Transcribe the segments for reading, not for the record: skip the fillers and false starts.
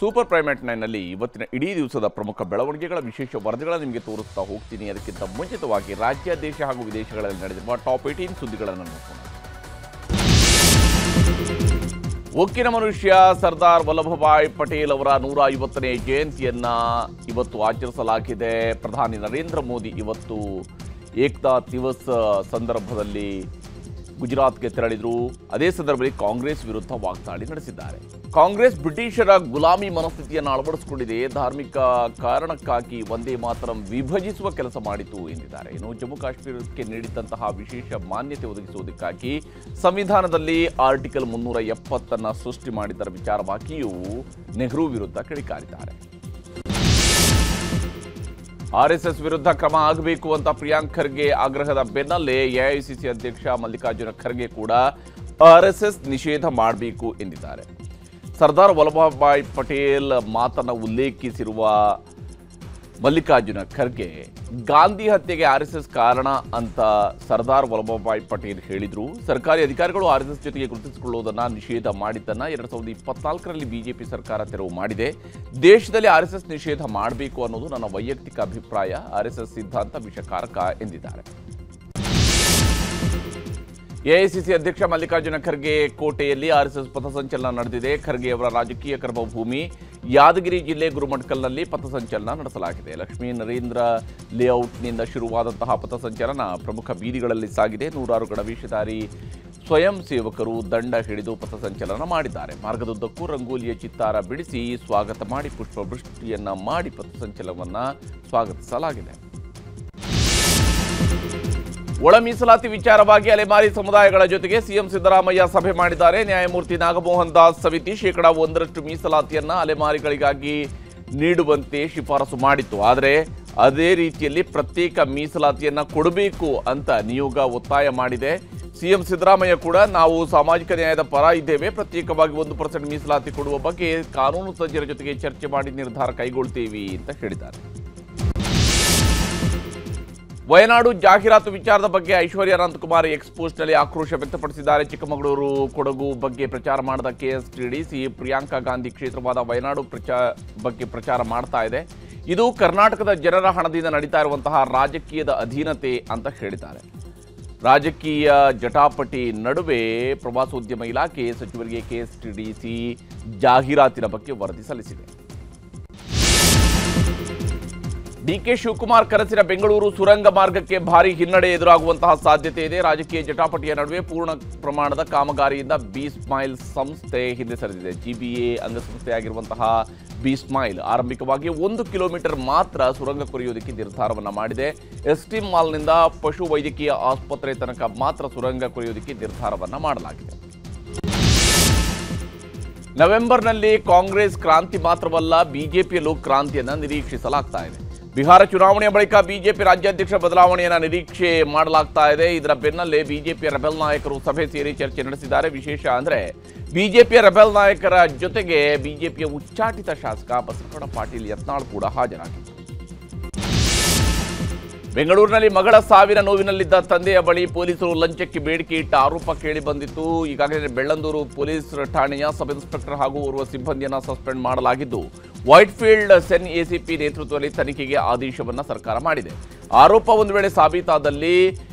Super primate 9ನಲ್ಲಿ ಇವತ್ತಿನ ಇಡೀ ದಿವಸದ ಪ್ರಮುಖ ಬೆಳವಣಿಗೆಗಳ ವಿಶೇಷ ವರದಿಗಳನ್ನು ನಿಮಗೆ ತೋರಿಸ್ತಾ ಹೋಗ್ತೀನಿ. ಅದಕ್ಕಿಂತ ಮುಂಚಿತವಾಗಿ ರಾಜ್ಯ, ದೇಶ ಹಾಗೂ ವಿದೇಶಗಳಲ್ಲಿ ನಡೆದಿರುವ ಟಾಪ್ 18 ಸುದ್ದಿಗಳನ್ನು ನೋಡೋಣ. ಉಕ್ಕಿನ ಮನುಷ್ಯ ಸರ್ದಾರ್ ವಲ್ಲಭಭಾಯ್ ಪಟೇಲ್ ಅವರ 150ನೇ ಜಯಂತಿಯನ್ನ ಇವತ್ತು ಆಚರಿಸಲಾಗಿದೆ. ಪ್ರಧಾನಿ ನರೇಂದ್ರ ಮೋದಿ ಇವತ್ತು ಏಕತಾ ದಿವಸ್ ಸಂದರ್ಭದಲ್ಲಿ ಗುಜರಾತ್ಗೆ ತೆರಳಿದರು. ಅದೇ ಸಂದರ್ಭದಲ್ಲಿ ಕಾಂಗ್ರೆಸ್ ವಿರುದ್ಧ ವಾಗ್ದಾಳಿ ನಡೆಸಿದ್ದಾರೆ. ಕಾಂಗ್ರೆಸ್ ಬ್ರಿಟಿಷರ ಗುಲಾಮಿ ಮನಸ್ಥಿತಿಯನ್ನು ಅಳವಡಿಸಿಕೊಂಡಿದೆ, ಧಾರ್ಮಿಕ ಕಾರಣಕ್ಕಾಗಿ ವಂದೇ ಮಾತರಂ ವಿಭಜಿಸುವ ಕೆಲಸ ಮಾಡಿತು ಎಂದಿದ್ದಾರೆ. ಇನ್ನು ಜಮ್ಮು ಕಾಶ್ಮೀರಕ್ಕೆ ನೀಡಿದಂತಹ ವಿಶೇಷ ಮಾನ್ಯತೆ ಒದಗಿಸುವುದಕ್ಕಾಗಿ ಸಂವಿಧಾನದಲ್ಲಿ ಆರ್ಟಿಕಲ್ 370 ಸೃಷ್ಟಿ ಮಾಡಿದ್ದರ ವಿಚಾರವಾಗಿಯೂ ನೆಹರು ವಿರುದ್ಧ ಕಿಡಿಕಾರಿದ್ದಾರೆ. ಆರ್ಎಸ್ಎಸ್ ವಿರುದ್ಧ ಕ್ರಮ ಆಗಬೇಕು ಅಂತ ಪ್ರಿಯಾಂಕ್ ಖರ್ಗೆ ಆಗ್ರಹದ ಬೆನ್ನಲ್ಲೇ ಎಐಸಿಸಿ ಅಧ್ಯಕ್ಷ ಮಲ್ಲಿಕಾರ್ಜುನ ಖರ್ಗೆ ಕೂಡ ಆರ್ಎಸ್ಎಸ್ ನಿಷೇಧ ಮಾಡಬೇಕು ಎಂದಿದ್ದಾರೆ. ಸರ್ದಾರ್ ವಲ್ಲಭಭಾಯ್ ಪಟೇಲ್ ಮಾತನ್ನು ಉಲ್ಲೇಖಿಸಿರುವ ಮಲ್ಲಿಕಾರ್ಜುನ ಖರ್ಗೆ ಗಾಂಧಿ ಹತ್ಯೆಗೆ ಆರ್ಎಸ್ಎಸ್ ಕಾರಣ ಅಂತ ಸರ್ದಾರ್ ವಲ್ಲಭಭಾಯ್ ಪಟೇಲ್ ಹೇಳಿದರು. ಸರ್ಕಾರಿ ಅಧಿಕಾರಿಗಳು ಆರ್ಎಸ್ಎಸ್ ಜೊತೆಗೆ ಗುರುತಿಸಿಕೊಳ್ಳುವುದನ್ನು ನಿಷೇಧ ಮಾಡಿದ್ದನ್ನು 2024ರಲ್ಲಿ ಬಿಜೆಪಿ ಸರ್ಕಾರ ತೆರವು ಮಾಡಿದೆ. ದೇಶದಲ್ಲಿ ಆರ್ಎಸ್ಎಸ್ ನಿಷೇಧ ಮಾಡಬೇಕು ಅನ್ನೋದು ನನ್ನ ವೈಯಕ್ತಿಕ ಅಭಿಪ್ರಾಯ. ಆರ್ಎಸ್ಎಸ್ ಸಿದ್ಧಾಂತ ವಿಷಕಾರಕ ಎಂದಿದ್ದಾರೆ. ಎಐಸಿಸಿ ಅಧ್ಯಕ್ಷ ಮಲ್ಲಿಕಾರ್ಜುನ ಖರ್ಗೆ ಕೋಟೆಯಲ್ಲಿ ಆರ್ಎಸ್ಎಸ್ ಪಥಸಂಚಲನ ನಡೆದಿದೆ. ಖರ್ಗೆ ಅವರ ರಾಜಕೀಯ ಕರ್ಮಭೂಮಿ ಯಾದಗಿರಿ ಜಿಲ್ಲೆ ಗುರುಮಠಕಲ್ನಲ್ಲಿ ಪಥಸಂಚಲನ ನಡೆಸಲಾಗಿದೆ. ಲಕ್ಷ್ಮೀ ನರೇಂದ್ರ ಲೇಔಟ್ನಿಂದ ಶುರುವಾದಂತಹ ಪಥಸಂಚಲನ ಪ್ರಮುಖ ಬೀದಿಗಳಲ್ಲಿ ಸಾಗಿದೆ. ನೂರಾರು ಗಣವೇಷಧಾರಿ ಸ್ವಯಂ ಸೇವಕರು ದಂಡ ಹಿಡಿದು ಪಥಸಂಚಲನ ಮಾಡಿದ್ದಾರೆ. ಮಾರ್ಗದುದ್ದಕ್ಕೂ ರಂಗೋಲಿಯ ಚಿತ್ತಾರ ಬಿಡಿಸಿ ಸ್ವಾಗತ ಮಾಡಿ ಪುಷ್ಪವೃಷ್ಟಿಯನ್ನ ಮಾಡಿ ಪಥಸಂಚಲನವನ್ನು ಸ್ವಾಗತಿಸಲಾಗಿದೆ. ಒಳ ಮೀಸಲಾತಿ ವಿಚಾರವಾಗಿ ಅಲೆಮಾರಿ ಸಮುದಾಯಗಳ ಜೊತೆಗೆ ಸಿಎಂ ಸಿದ್ದರಾಮಯ್ಯ ಸಭೆ ಮಾಡಿದ್ದಾರೆ. ನ್ಯಾಯಮೂರ್ತಿ ನಾಗಮೋಹನ್ ದಾಸ್ ಸಮಿತಿ 1% ಮೀಸಲಾತಿಯನ್ನ ಅಲೆಮಾರಿಗಳಿಗಾಗಿ ನೀಡುವಂತೆ ಶಿಫಾರಸು ಮಾಡಿತ್ತು. ಆದರೆ ಅದೇ ರೀತಿಯಲ್ಲಿ ಪ್ರತ್ಯೇಕ ಮೀಸಲಾತಿಯನ್ನ ಕೊಡಬೇಕು ಅಂತ ನಿಯೋಗ ಒತ್ತಾಯ ಮಾಡಿದೆ. ಸಿಎಂ ಸಿದ್ದರಾಮಯ್ಯ ಕೂಡ ನಾವು ಸಾಮಾಜಿಕ ನ್ಯಾಯದ ಪರ ಇದ್ದೇವೆ, ಪ್ರತ್ಯೇಕವಾಗಿ 1% ಮೀಸಲಾತಿ ಕೊಡುವ ಬಗ್ಗೆ ಕಾನೂನು ತಜ್ಞರ ಜೊತೆಗೆ ಚರ್ಚೆ ಮಾಡಿ ನಿರ್ಧಾರ ಕೈಗೊಳ್ತೇವೆ ಅಂತ ಹೇಳಿದ್ದಾರೆ. ವಯನಾಡು ಜಾಹೀರಾತು ವಿಚಾರದ ಬಗ್ಗೆ ಐಶ್ವರ್ಯ ಅನಂತಕುಮಾರ್ ಎಕ್ಸ್ಪೋಸ್ಟ್ನಲ್ಲಿ ಆಕ್ರೋಶ ವ್ಯಕ್ತಪಡಿಸಿದ್ದಾರೆ. ಚಿಕ್ಕಮಗಳೂರು, ಕೊಡಗು ಬಗ್ಗೆ ಪ್ರಚಾರ ಮಾಡಿದ ಕೆಎಸ್ಟಿಡಿಸಿ ಪ್ರಿಯಾಂಕಾ ಗಾಂಧಿ ಕ್ಷೇತ್ರವಾದ ವಯನಾಡು ಬಗ್ಗೆ ಪ್ರಚಾರ ಮಾಡ್ತಾ ಇದೆ. ಇದು ಕರ್ನಾಟಕದ ಜನರ ಹಣದಿಂದ ನಡೀತಾ ಇರುವಂತಹ ರಾಜಕೀಯದ ಅಧೀನತೆ ಅಂತ ಹೇಳಿದ್ದಾರೆ. ರಾಜಕೀಯ ಜಟಾಪಟಿ ನಡುವೆ ಪ್ರವಾಸೋದ್ಯಮ ಇಲಾಖೆ ಸಚಿವರಿಗೆ ಕೆಎಸ್ಟಿಡಿಸಿ ಜಾಹೀರಾತಿನ ಬಗ್ಗೆ ವರದಿ ಸಲ್ಲಿಸಿದೆ. ಡಿಕೆ ಶಿವಕುಮಾರ್ ಕನಸಿನ ಬೆಂಗಳೂರು ಸುರಂಗ ಮಾರ್ಗಕ್ಕೆ ಭಾರಿ ಹಿನ್ನಡೆ ಎದುರಾಗುವಂತಹ ಸಾಧ್ಯತೆ ಇದೆ. ರಾಜಕೀಯ ಜಟಾಪಟಿಯ ನಡುವೆ ಪೂರ್ಣ ಪ್ರಮಾಣದ ಕಾಮಗಾರಿಯಿಂದ ಬಿ ಸ್ಮೈಲ್ ಸಂಸ್ಥೆ ಹಿಂದೆ ಸರಿದಿದೆ. ಜಿಬಿಎ ಅಂಗಸಂಸ್ಥೆಯಾಗಿರುವಂತಹ ಬಿ ಸ್ಮೈಲ್ ಆರಂಭಿಕವಾಗಿ 1 ಕಿಲೋಮೀಟರ್ ಮಾತ್ರ ಸುರಂಗ ಕೊರೆಯುವುದಕ್ಕೆ ನಿರ್ಧಾರವನ್ನು ಮಾಡಿದೆ. ಎಸ್ಟಿ ಮಾಲ್ನಿಂದ ಪಶು ವೈದ್ಯಕೀಯ ಆಸ್ಪತ್ರೆ ತನಕ ಮಾತ್ರ ಸುರಂಗ ಕೊರೆಯುವುದಕ್ಕೆ ನಿರ್ಧಾರವನ್ನು ಮಾಡಲಾಗಿದೆ. ನವೆಂಬರ್ನಲ್ಲಿ ಕಾಂಗ್ರೆಸ್ ಕ್ರಾಂತಿ ಮಾತ್ರವಲ್ಲ, ಬಿಜೆಪಿಯಲ್ಲೂ ಕ್ರಾಂತಿಯನ್ನು ನಿರೀಕ್ಷಿಸಲಾಗ್ತಾ ಇದೆ. ಬಿಹಾರ ಚುನಾವಣೆಯ ಬಳಿಕ ಬಿಜೆಪಿ ರಾಜ್ಯಾಧ್ಯಕ್ಷ ಬದಲಾವಣೆಯನ್ನು ನಿರೀಕ್ಷೆ ಮಾಡಲಾಗ್ತಾ ಇದೆ. ಇದರ ಬೆನ್ನಲ್ಲೇ ಬಿಜೆಪಿಯ ರೆಬೆಲ್ ನಾಯಕರು ಸಭೆ ಸೇರಿ ಚರ್ಚೆ ನಡೆಸಿದ್ದಾರೆ. ವಿಶೇಷ ಅಂದರೆ ಬಿಜೆಪಿಯ ರೆಬೆಲ್ ನಾಯಕರ ಜೊತೆಗೆ ಬಿಜೆಪಿಯ ಉಚ್ಚಾಟಿತ ಶಾಸಕ ಬಸವರಾಜ ಪಾಟೀಲ್ ಯತ್ನಾಳ್ ಕೂಡ ಹಾಜರಾಗಿದ್ದರು. ಬೆಂಗಳೂರಿನಲ್ಲಿ ಮಗಳ ಸಾವಿನ ನೋವಿನಲ್ಲಿದ್ದ ತಂದೆಯ ಬಳಿ ಪೊಲೀಸರು ಲಂಚಕ್ಕೆ ಬೇಡಿಕೆ ಇಟ್ಟ ಆರೋಪ ಕೇಳಿ ಬಂದಿತ್ತು. ಈಗಾಗಲೇ ಬೆಳ್ಳಂದೂರು ಪೊಲೀಸ್ ಠಾಣೆಯ ಸಬ್ ಇನ್ಸ್ಪೆಕ್ಟರ್ ಹಾಗೂ ಓರ್ವ ಸಿಬ್ಬಂದಿಯನ್ನು ಸಸ್ಪೆಂಡ್ ಮಾಡಲಾಗಿದ್ದು, ವೈಟ್ಫೀಲ್ಡ್ ಸೆನ್ ಎಸಿಪಿ ನೇತೃತ್ವದಲ್ಲಿ ತನಿಖೆಗೆ ಆದೇಶವನ್ನು ಸರ್ಕಾರ ಮಾಡಿದೆ. ಆರೋಪ ಒಂದು ವೇಳೆ ಸಾಬೀತಾದಲ್ಲಿ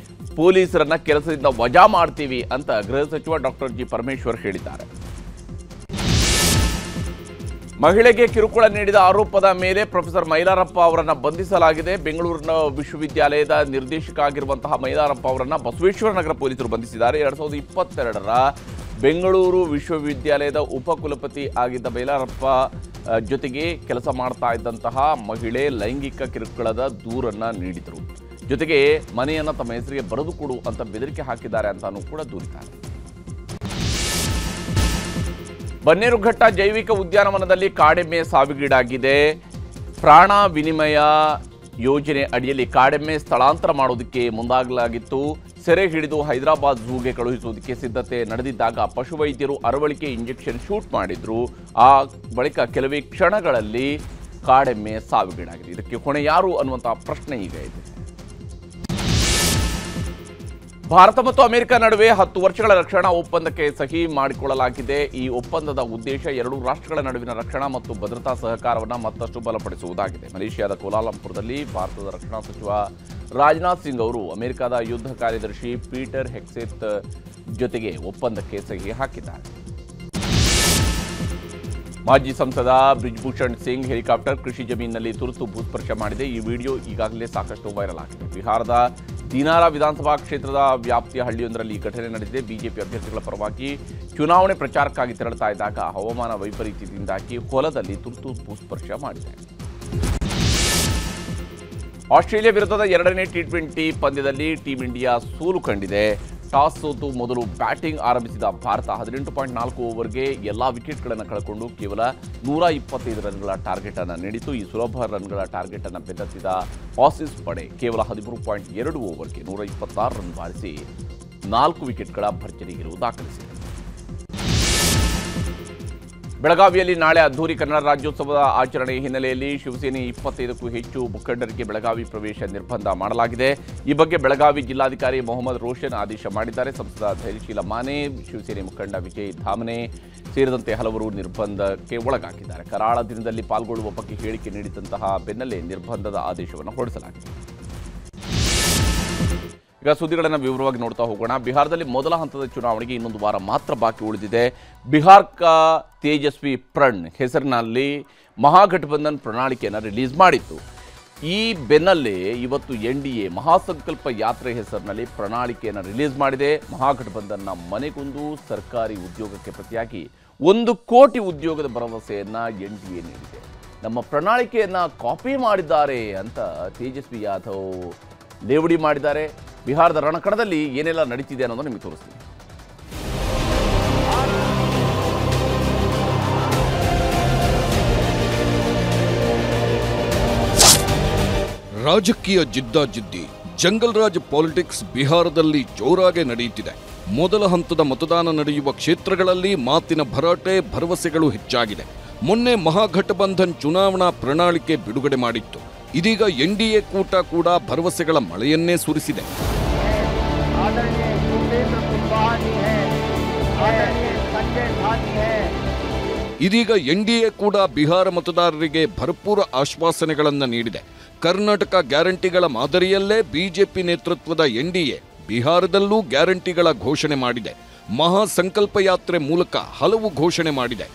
ಪೊಲೀಸರನ್ನ ಕೆಲಸದಿಂದ ವಜಾ ಮಾಡ್ತೀವಿ ಅಂತ ಗೃಹ ಸಚಿವ ಡಾಕ್ಟರ್ ಜಿ ಪರಮೇಶ್ವರ್ ಹೇಳಿದ್ದಾರೆ. ಮಹಿಳೆಗೆ ಕಿರುಕುಳ ನೀಡಿದ ಆರೋಪದ ಮೇಲೆ ಪ್ರೊಫೆಸರ್ ಮೈಲಾರಪ್ಪ ಅವರನ್ನು ಬಂಧಿಸಲಾಗಿದೆ. ಬೆಂಗಳೂರಿನ ವಿಶ್ವವಿದ್ಯಾಲಯದ ನಿರ್ದೇಶಕ ಆಗಿರುವಂತಹ ಮೈಲಾರಪ್ಪ ಅವರನ್ನು ಬಸವೇಶ್ವರ ನಗರ ಪೊಲೀಸರು ಬಂಧಿಸಿದ್ದಾರೆ. 2022ರ ಬೆಂಗಳೂರು ವಿಶ್ವವಿದ್ಯಾಲಯದ ಉಪಕುಲಪತಿ ಆಗಿದ್ದ ಮೈಲಾರಪ್ಪ ಜೊತೆಗೆ ಕೆಲಸ ಮಾಡ್ತಾ ಇದ್ದಂತಹ ಮಹಿಳೆ ಲೈಂಗಿಕ ಕಿರುಕುಳದ ದೂರನ್ನು ನೀಡಿದರು. ಜೊತೆಗೆ ಮನೆಯನ್ನು ತಮ್ಮ ಹೆಸರಿಗೆ ಬರೆದು ಕೊಡು ಅಂತ ಬೆದರಿಕೆ ಹಾಕಿದ್ದಾರೆ ಅಂತಾನೂ ಕೂಡ ದೂರಿದ್ದಾರೆ. ಬನ್ನೇರುಘಟ್ಟ ಜೈವಿಕ ಉದ್ಯಾನವನದಲ್ಲಿ ಕಾಡೆಮ್ಮೆ ಸಾವಿಗೀಡಾಗಿದೆ. ಪ್ರಾಣ ವಿನಿಮಯ ಯೋಜನೆ ಅಡಿಯಲ್ಲಿ ಕಾಡೆಮ್ಮೆ ಸ್ಥಳಾಂತರ ಮಾಡೋದಕ್ಕೆ ಮುಂದಾಗಲಾಗಿತ್ತು. ಸೆರೆ ಹಿಡಿದು ಹೈದರಾಬಾದ್ ಝೂಗೆ ಕಳುಹಿಸುವುದಕ್ಕೆ ಸಿದ್ಧತೆ ನಡೆದಿದ್ದಾಗ ಪಶುವೈದ್ಯರು ಅರವಳಿಕೆ ಇಂಜೆಕ್ಷನ್ ಶೂಟ್ ಮಾಡಿದ್ರು. ಆ ಬಳಿಕ ಕೆಲವೇ ಕ್ಷಣಗಳಲ್ಲಿ ಕಾಡೆಮ್ಮೆ ಸಾವಿಗೀಡಾಗಿದೆ. ಇದಕ್ಕೆ ಹೊಣೆ ಯಾರು ಅನ್ನುವಂತಹ ಪ್ರಶ್ನೆ ಈಗ ಇದೆ. ಭಾರತ ಮತ್ತು ಅಮೆರಿಕ ನಡುವೆ 10 ವರ್ಷಗಳ ರಕ್ಷಣಾ ಒಪ್ಪಂದಕ್ಕೆ ಸಹಿ ಮಾಡಿಕೊಳ್ಳಲಾಗಿದೆ. ಈ ಒಪ್ಪಂದದ ಉದ್ದೇಶ ಎರಡೂ ರಾಷ್ಟ್ರಗಳ ನಡುವಿನ ರಕ್ಷಣಾ ಮತ್ತು ಭದ್ರತಾ ಸಹಕಾರವನ್ನು ಮತ್ತಷ್ಟು ಬಲಪಡಿಸುವುದಾಗಿದೆ. ಮಲೇಷಿಯಾದ ಕೋಲಾಲಂಪುರದಲ್ಲಿ ಭಾರತದ ರಕ್ಷಣಾ ಸಚಿವ ರಾಜನಾಥ್ ಸಿಂಗ್ ಅವರು ಅಮೆರಿಕದ ಯುದ್ಧ ಕಾರ್ಯದರ್ಶಿ ಪೀಟರ್ ಹೆಕ್ಸೆತ್ ಜೊತೆಗೆ ಒಪ್ಪಂದಕ್ಕೆ ಸಹಿ ಹಾಕಿದ್ದಾರೆ. ಮಾಜಿ ಸಂಸದ ಬ್ರಿಜ್ಭೂಷಣ್ ಸಿಂಗ್ ಹೆಲಿಕಾಪ್ಟರ್ ಕೃಷಿ ಜಮೀನಿನಲ್ಲಿ ತುರ್ತು ಭೂಸ್ಪರ್ಶ ಮಾಡಿದೆ. ಈ ವಿಡಿಯೋ ಈಗಾಗಲೇ ಸಾಕಷ್ಟು ವೈರಲ್ ಆಗಿದೆ. ಬಿಹಾರದ ದಿನಾರ ವಿಧಾನಸಭಾ ಕ್ಷೇತ್ರದ ವ್ಯಾಪ್ತಿಯ ಹಳ್ಳಿಯೊಂದರಲ್ಲಿ ಈ ಘಟನೆ ನಡೆದಿದೆ. ಬಿಜೆಪಿ ಅಭ್ಯರ್ಥಿಗಳ ಪರವಾಗಿ ಚುನಾವಣೆ ಪ್ರಚಾರಕ್ಕಾಗಿ ತೆರಳುತ್ತಾ ಇದ್ದಾಗ ಹವಾಮಾನ ವೈಪರೀತ್ಯದಿಂದಾಗಿ ಹೊಲದಲ್ಲಿ ತುರ್ತು ಭೂಸ್ಪರ್ಶ ಮಾಡಿದೆ. ಆಸ್ಟ್ರೇಲಿಯಾ ವಿರುದ್ಧದ 2ನೇ ಟಿ20 ಪಂದ್ಯದಲ್ಲಿ ಟೀಂ ಇಂಡಿಯಾ ಸೋಲು ಕಂಡಿದೆ. ಟಾಸ್ ಸೋತು ಮೊದಲು ಬ್ಯಾಟಿಂಗ್ ಆರಂಭಿಸಿದ ಭಾರತ 18.4 ಓವರ್ಗೆ ಎಲ್ಲಾ ವಿಕೆಟ್ಗಳನ್ನು ಕಳೆದುಕೊಂಡು ಕೇವಲ 125 ರನ್ಗಳ ಟಾರ್ಗೆಟ್ ಅನ್ನು ನೀಡಿತು. ಈ ಸುಲಭ ರನ್ಗಳ ಟಾರ್ಗೆಟ್ ಅನ್ನು ಬೆನ್ನತ್ತಿದ ಆಸೀಸ್ ಪಡೆ ಕೇವಲ 13.2 ಓವರ್ಗೆ 126 ರನ್ ಬಾರಿಸಿ 4 ವಿಕೆಟ್ಗಳ ಭರ್ಜರಿ ಗೆಲುವು ದಾಖಲಿಸಿದೆ. ಬೆಳಗಾವಿಯಲ್ಲಿ ನಾಳೆ ಅದ್ದೂರಿ ಕನ್ನಡ ರಾಜ್ಯೋತ್ಸವದ ಆಚರಣೆ ಹಿನ್ನೆಲೆಯಲ್ಲಿ ಶಿವಸೇನೆ 25ಕ್ಕೂ ಹೆಚ್ಚು ಮುಖಂಡರಿಗೆ ಬೆಳಗಾವಿ ಪ್ರವೇಶ ನಿರ್ಬಂಧ ಮಾಡಲಾಗಿದೆ. ಈ ಬಗ್ಗೆ ಬೆಳಗಾವಿ ಜಿಲ್ಲಾಧಿಕಾರಿ ಮೊಹಮ್ಮದ್ ರೋಷನ್ ಆದೇಶ ಮಾಡಿದ್ದಾರೆ. ಸಂಸದ ಧೈರ್ಯಶೀಲ ಮಾನೆ, ಶಿವಸೇನೆ ಮುಖಂಡ ವಿಜಯ್ ಧಾಮನೆ ಸೇರಿದಂತೆ ಹಲವರು ನಿರ್ಬಂಧಕ್ಕೆ ಒಳಗಾಗಿದ್ದಾರೆ. ಕರಾಳ ದಿನದಲ್ಲಿ ಪಾಲ್ಗೊಳ್ಳುವ ಬಗ್ಗೆ ಹೇಳಿಕೆ ನೀಡಿದಂತಹ ಬೆನ್ನಲ್ಲೇ ನಿರ್ಬಂಧದ ಆದೇಶವನ್ನು ಹೊರಡಿಸಲಾಗಿದೆ. ಈಗ ಸುದ್ದಿಗಳನ್ನು ವಿವರವಾಗಿ ನೋಡ್ತಾ ಹೋಗೋಣ. ಬಿಹಾರದಲ್ಲಿ ಮೊದಲ ಹಂತದ ಚುನಾವಣೆಗೆ ಇನ್ನೊಂದು ವಾರ ಮಾತ್ರ ಬಾಕಿ ಉಳಿದಿದೆ. ಬಿಹಾರ್ ಕಾ ತೇಜಸ್ವಿ ಪ್ರಣ್ ಹೆಸರಿನಲ್ಲಿ ಮಹಾಗಠಬಂಧನ್ ಪ್ರಣಾಳಿಕೆಯನ್ನು ರಿಲೀಸ್ ಮಾಡಿತ್ತು. ಈ ಬೆನ್ನಲ್ಲೇ ಇವತ್ತು NDA ಮಹಾಸಂಕಲ್ಪ ಯಾತ್ರೆ ಹೆಸರಿನಲ್ಲಿ ಪ್ರಣಾಳಿಕೆಯನ್ನು ರಿಲೀಸ್ ಮಾಡಿದೆ. ಮಹಾಗಠಬಂಧನ್ನ ಮನೆಗೊಂದು ಸರ್ಕಾರಿ ಉದ್ಯೋಗಕ್ಕೆ ಪ್ರತಿಯಾಗಿ 1 ಕೋಟಿ ಉದ್ಯೋಗದ ಭರವಸೆಯನ್ನು NDA ನೀಡಿದೆ. ನಮ್ಮ ಪ್ರಣಾಳಿಕೆಯನ್ನು ಕಾಪಿ ಮಾಡಿದ್ದಾರೆ ಅಂತ ತೇಜಸ್ವಿ ಯಾದವ್ ಲೇವಡಿ ಮಾಡಿದ್ದಾರೆ. ಬಿಹಾರದ ರಣಕಣದಲ್ಲಿ ಏನೆಲ್ಲ ನಡೀತಿದೆ ಅನ್ನೋದನ್ನು ನಿಮಗೆ ತೋರಿಸ್ತೀನಿ. ರಾಜಕೀಯ ಜಿದ್ದಾಜಿದ್ದಿ, ಜಂಗಲ್ ರಾಜ್ ಪಾಲಿಟಿಕ್ಸ್ ಬಿಹಾರದಲ್ಲಿ ಜೋರಾಗಿ ನಡೆಯುತ್ತಿದೆ. ಮೊದಲ ಹಂತದ ಮತದಾನ ನಡೆಯುವ ಕ್ಷೇತ್ರಗಳಲ್ಲಿ ಮಾತಿನ ಭರಾಟೆ, ಭರವಸೆಗಳು ಹೆಚ್ಚಾಗಿದೆ. ಮೊನ್ನೆ ಮಹಾಗಠಬಂಧನ್ ಚುನಾವಣಾ ಪ್ರಣಾಳಿಕೆ ಬಿಡುಗಡೆ ಮಾಡಿತ್ತು. ಇದೀಗ NDA ಕೂಟ ಕೂಡ ಭರವಸೆಗಳ ಮಳೆಯನ್ನೇ ಸುರಿಸಿದೆ. ಇದೀಗ NDA ಕೂಡ ಬಿಹಾರ ಮತದಾರರಿಗೆ ಭರಪೂರ ಆಶ್ವಾಸನೆಗಳನ್ನು ನೀಡಿದೆ. ಕರ್ನಾಟಕ ಗ್ಯಾರಂಟಿಗಳ ಮಾದರಿಯಲ್ಲೇ ಬಿಜೆಪಿ ನೇತೃತ್ವದ NDA ಬಿಹಾರದಲ್ಲೂ ಗ್ಯಾರಂಟಿಗಳ ಘೋಷಣೆ ಮಾಡಿದೆ. ಮಹಾ ಸಂಕಲ್ಪ ಯಾತ್ರೆ ಮೂಲಕ ಹಲವು ಘೋಷಣೆ ಮಾಡಿದೆ.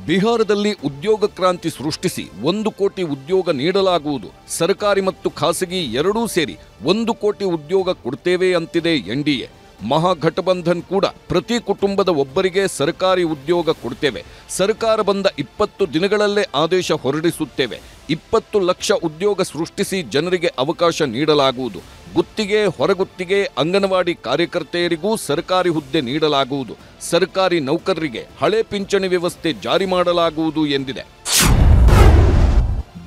ಬಿಹಾರದಲ್ಲಿ ಉದ್ಯೋಗ ಕ್ರಾಂತಿ ಸೃಷ್ಟಿಸಿ 1 ಕೋಟಿ ಉದ್ಯೋಗ ನೀಡಲಾಗುವುದು. ಸರ್ಕಾರಿ ಮತ್ತು ಖಾಸಗಿ ಎರಡೂ ಸೇರಿ 1 ಕೋಟಿ ಉದ್ಯೋಗ ಕೊಡ್ತೇವೆ ಅಂತಿದೆ NDA. ಮಹಾಗಠಬಂಧನ್ ಕೂಡ ಪ್ರತಿ ಕುಟುಂಬದ ಒಬ್ಬರಿಗೆ ಸರ್ಕಾರಿ ಉದ್ಯೋಗ ಕೊಡ್ತೇವೆ. ಸರ್ಕಾರ ಬಂದ 20 ದಿನಗಳಲ್ಲೇ ಆದೇಶ ಹೊರಡಿಸುತ್ತೇವೆ. 20 ಲಕ್ಷ ಉದ್ಯೋಗ ಸೃಷ್ಟಿಸಿ ಜನರಿಗೆ ಅವಕಾಶ ನೀಡಲಾಗುವುದು. ಗುತ್ತಿಗೆ, ಹೊರಗುತ್ತಿಗೆ, ಅಂಗನವಾಡಿ ಕಾರ್ಯಕರ್ತೆಯರಿಗೂ ಸರ್ಕಾರಿ ಹುದ್ದೆ ನೀಡಲಾಗುವುದು. ಸರ್ಕಾರಿ ನೌಕರರಿಗೆ ಹಳೆ ಪಿಂಚಣಿ ವ್ಯವಸ್ಥೆ ಜಾರಿ ಮಾಡಲಾಗುವುದು ಎಂದಿದೆ.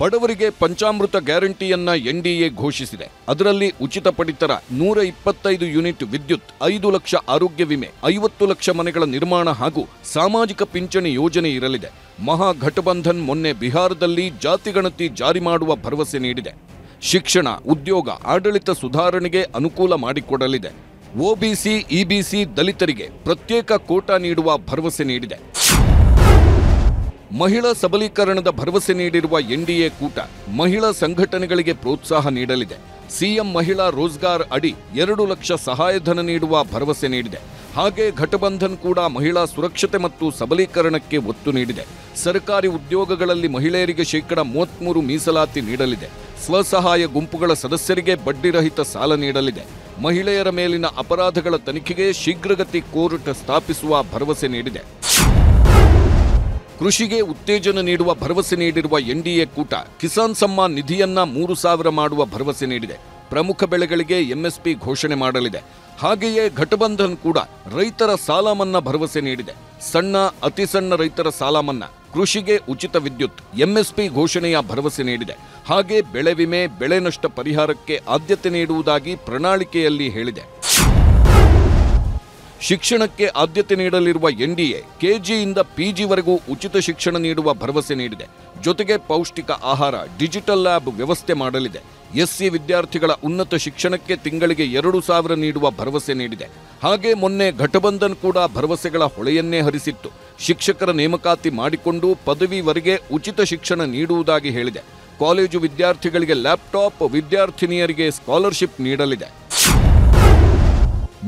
ಬಡವರಿಗೆ ಪಂಚಾಮೃತ ಗ್ಯಾರಂಟಿಯನ್ನ NDA ಘೋಷಿಸಿದೆ. ಅದರಲ್ಲಿ ಉಚಿತ ಪಡಿತರ, 125 ಯೂನಿಟ್ ವಿದ್ಯುತ್, 5 ಲಕ್ಷ ಆರೋಗ್ಯ ವಿಮೆ, 50 ಲಕ್ಷ ಮನೆಗಳ ನಿರ್ಮಾಣ ಹಾಗೂ ಸಾಮಾಜಿಕ ಪಿಂಚಣಿ ಯೋಜನೆ ಇರಲಿದೆ. ಮಹಾಗಠಬಂಧನ್ ಮೊನ್ನೆ ಬಿಹಾರದಲ್ಲಿ ಜಾತಿಗಣತಿ ಜಾರಿ ಮಾಡುವ ಭರವಸೆ ನೀಡಿದೆ. ಶಿಕ್ಷಣ, ಉದ್ಯೋಗ, ಆಡಳಿತ ಸುಧಾರಣೆಗೆ ಅನುಕೂಲ ಮಾಡಿಕೊಡಲಿದೆ. OBC, EBC, ದಲಿತರಿಗೆ ಪ್ರತ್ಯೇಕ ಕೋಟಾ ನೀಡುವ ಭರವಸೆ ನೀಡಿದೆ. ಮಹಿಳಾ ಸಬಲೀಕರಣದ ಭರವಸೆ ನೀಡಿರುವ NDA ಕೂಟ ಮಹಿಳಾ ಸಂಘಟನೆಗಳಿಗೆ ಪ್ರೋತ್ಸಾಹ ನೀಡಲಿದೆ. ಸಿಎಂ ಮಹಿಳಾ ರೋಜ್ಗಾರ್ ಅಡಿ 2 ಲಕ್ಷ ಸಹಾಯಧನ ನೀಡುವ ಭರವಸೆ ನೀಡಿದೆ. ಹಾಗೆ ಘಟಬಂಧನ್ ಕೂಡ ಮಹಿಳಾ ಸುರಕ್ಷತೆ ಮತ್ತು ಸಬಲೀಕರಣಕ್ಕೆ ಒತ್ತು ನೀಡಿದೆ. ಸರ್ಕಾರಿ ಉದ್ಯೋಗಗಳಲ್ಲಿ ಮಹಿಳೆಯರಿಗೆ ಶೇಕಡ 33 ಮೀಸಲಾತಿ ನೀಡಲಿದೆ. ಸ್ವಸಹಾಯ ಗುಂಪುಗಳ ಸದಸ್ಯರಿಗೆ ಬಡ್ಡಿರಹಿತ ಸಾಲ ನೀಡಲಿದೆ. ಮಹಿಳೆಯರ ಮೇಲಿನ ಅಪರಾಧಗಳ ತನಿಖೆಗೆ ಶೀಘ್ರಗತಿ ಕೋರ್ಟ್ ಸ್ಥಾಪಿಸುವ ಭರವಸೆ ನೀಡಿದೆ. ಕೃಷಿಗೆ ಉತ್ತೇಜನ ನೀಡುವ ಭರವಸೆ ನೀಡಿರುವ NDA ಕೂಟ ಕಿಸಾನ್ ಸಮ್ಮಾನ್ ನಿಧಿಯನ್ನ 3,000 ಮಾಡುವ ಭರವಸೆ ನೀಡಿದೆ. ಪ್ರಮುಖ ಬೆಳೆಗಳಿಗೆ MSP ಘೋಷಣೆ ಮಾಡಲಿದೆ. ಹಾಗೆಯೇ ಘಟಬಂಧನ್ ಕೂಡ ರೈತರ ಸಾಲ ಮನ್ನಾ ಭರವಸೆ ನೀಡಿದೆ. ಸಣ್ಣ, ಅತಿ ಸಣ್ಣ ರೈತರ ಸಾಲ ಮನ್ನಾ, ಕೃಷಿಗೆ ಉಚಿತ ವಿದ್ಯುತ್, MSP ಘೋಷಣೆಯ ಭರವಸೆ ನೀಡಿದೆ. ಹಾಗೆ ಬೆಳೆ ವಿಮೆ, ಬೆಳೆ ನಷ್ಟ ಪರಿಹಾರಕ್ಕೆ ಆದ್ಯತೆ ನೀಡುವುದಾಗಿ ಪ್ರಣಾಳಿಕೆಯಲ್ಲಿ ಹೇಳಿದೆ. ಶಿಕ್ಷಣಕ್ಕೆ ಆದ್ಯತೆ ನೀಡಲಿರುವ NDA KGಯಿಂದ PGವರೆಗೂ ಉಚಿತ ಶಿಕ್ಷಣ ನೀಡುವ ಭರವಸೆ ನೀಡಿದೆ. ಜೊತೆಗೆ ಪೌಷ್ಟಿಕ ಆಹಾರ, ಡಿಜಿಟಲ್ ಲ್ಯಾಬ್ ವ್ಯವಸ್ಥೆ ಮಾಡಲಿದೆ. ಎಸ್ಸಿ ವಿದ್ಯಾರ್ಥಿಗಳ ಉನ್ನತ ಶಿಕ್ಷಣಕ್ಕೆ ತಿಂಗಳಿಗೆ 2,000 ನೀಡುವ ಭರವಸೆ ನೀಡಿದೆ. ಹಾಗೆ ಮೊನ್ನೆ ಘಟಬಂಧನ್ ಕೂಡ ಭರವಸೆಗಳ ಹೊಳೆಯನ್ನೇ ಹರಿಸಿತ್ತು. ಶಿಕ್ಷಕರ ನೇಮಕಾತಿ ಮಾಡಿಕೊಂಡು ಪದವಿವರೆಗೆ ಉಚಿತ ಶಿಕ್ಷಣ ನೀಡುವುದಾಗಿ ಹೇಳಿದೆ. ಕಾಲೇಜು ವಿದ್ಯಾರ್ಥಿಗಳಿಗೆ ಲ್ಯಾಪ್ಟಾಪ್, ವಿದ್ಯಾರ್ಥಿನಿಯರಿಗೆ ಸ್ಕಾಲರ್ಶಿಪ್ ನೀಡಲಿದೆ.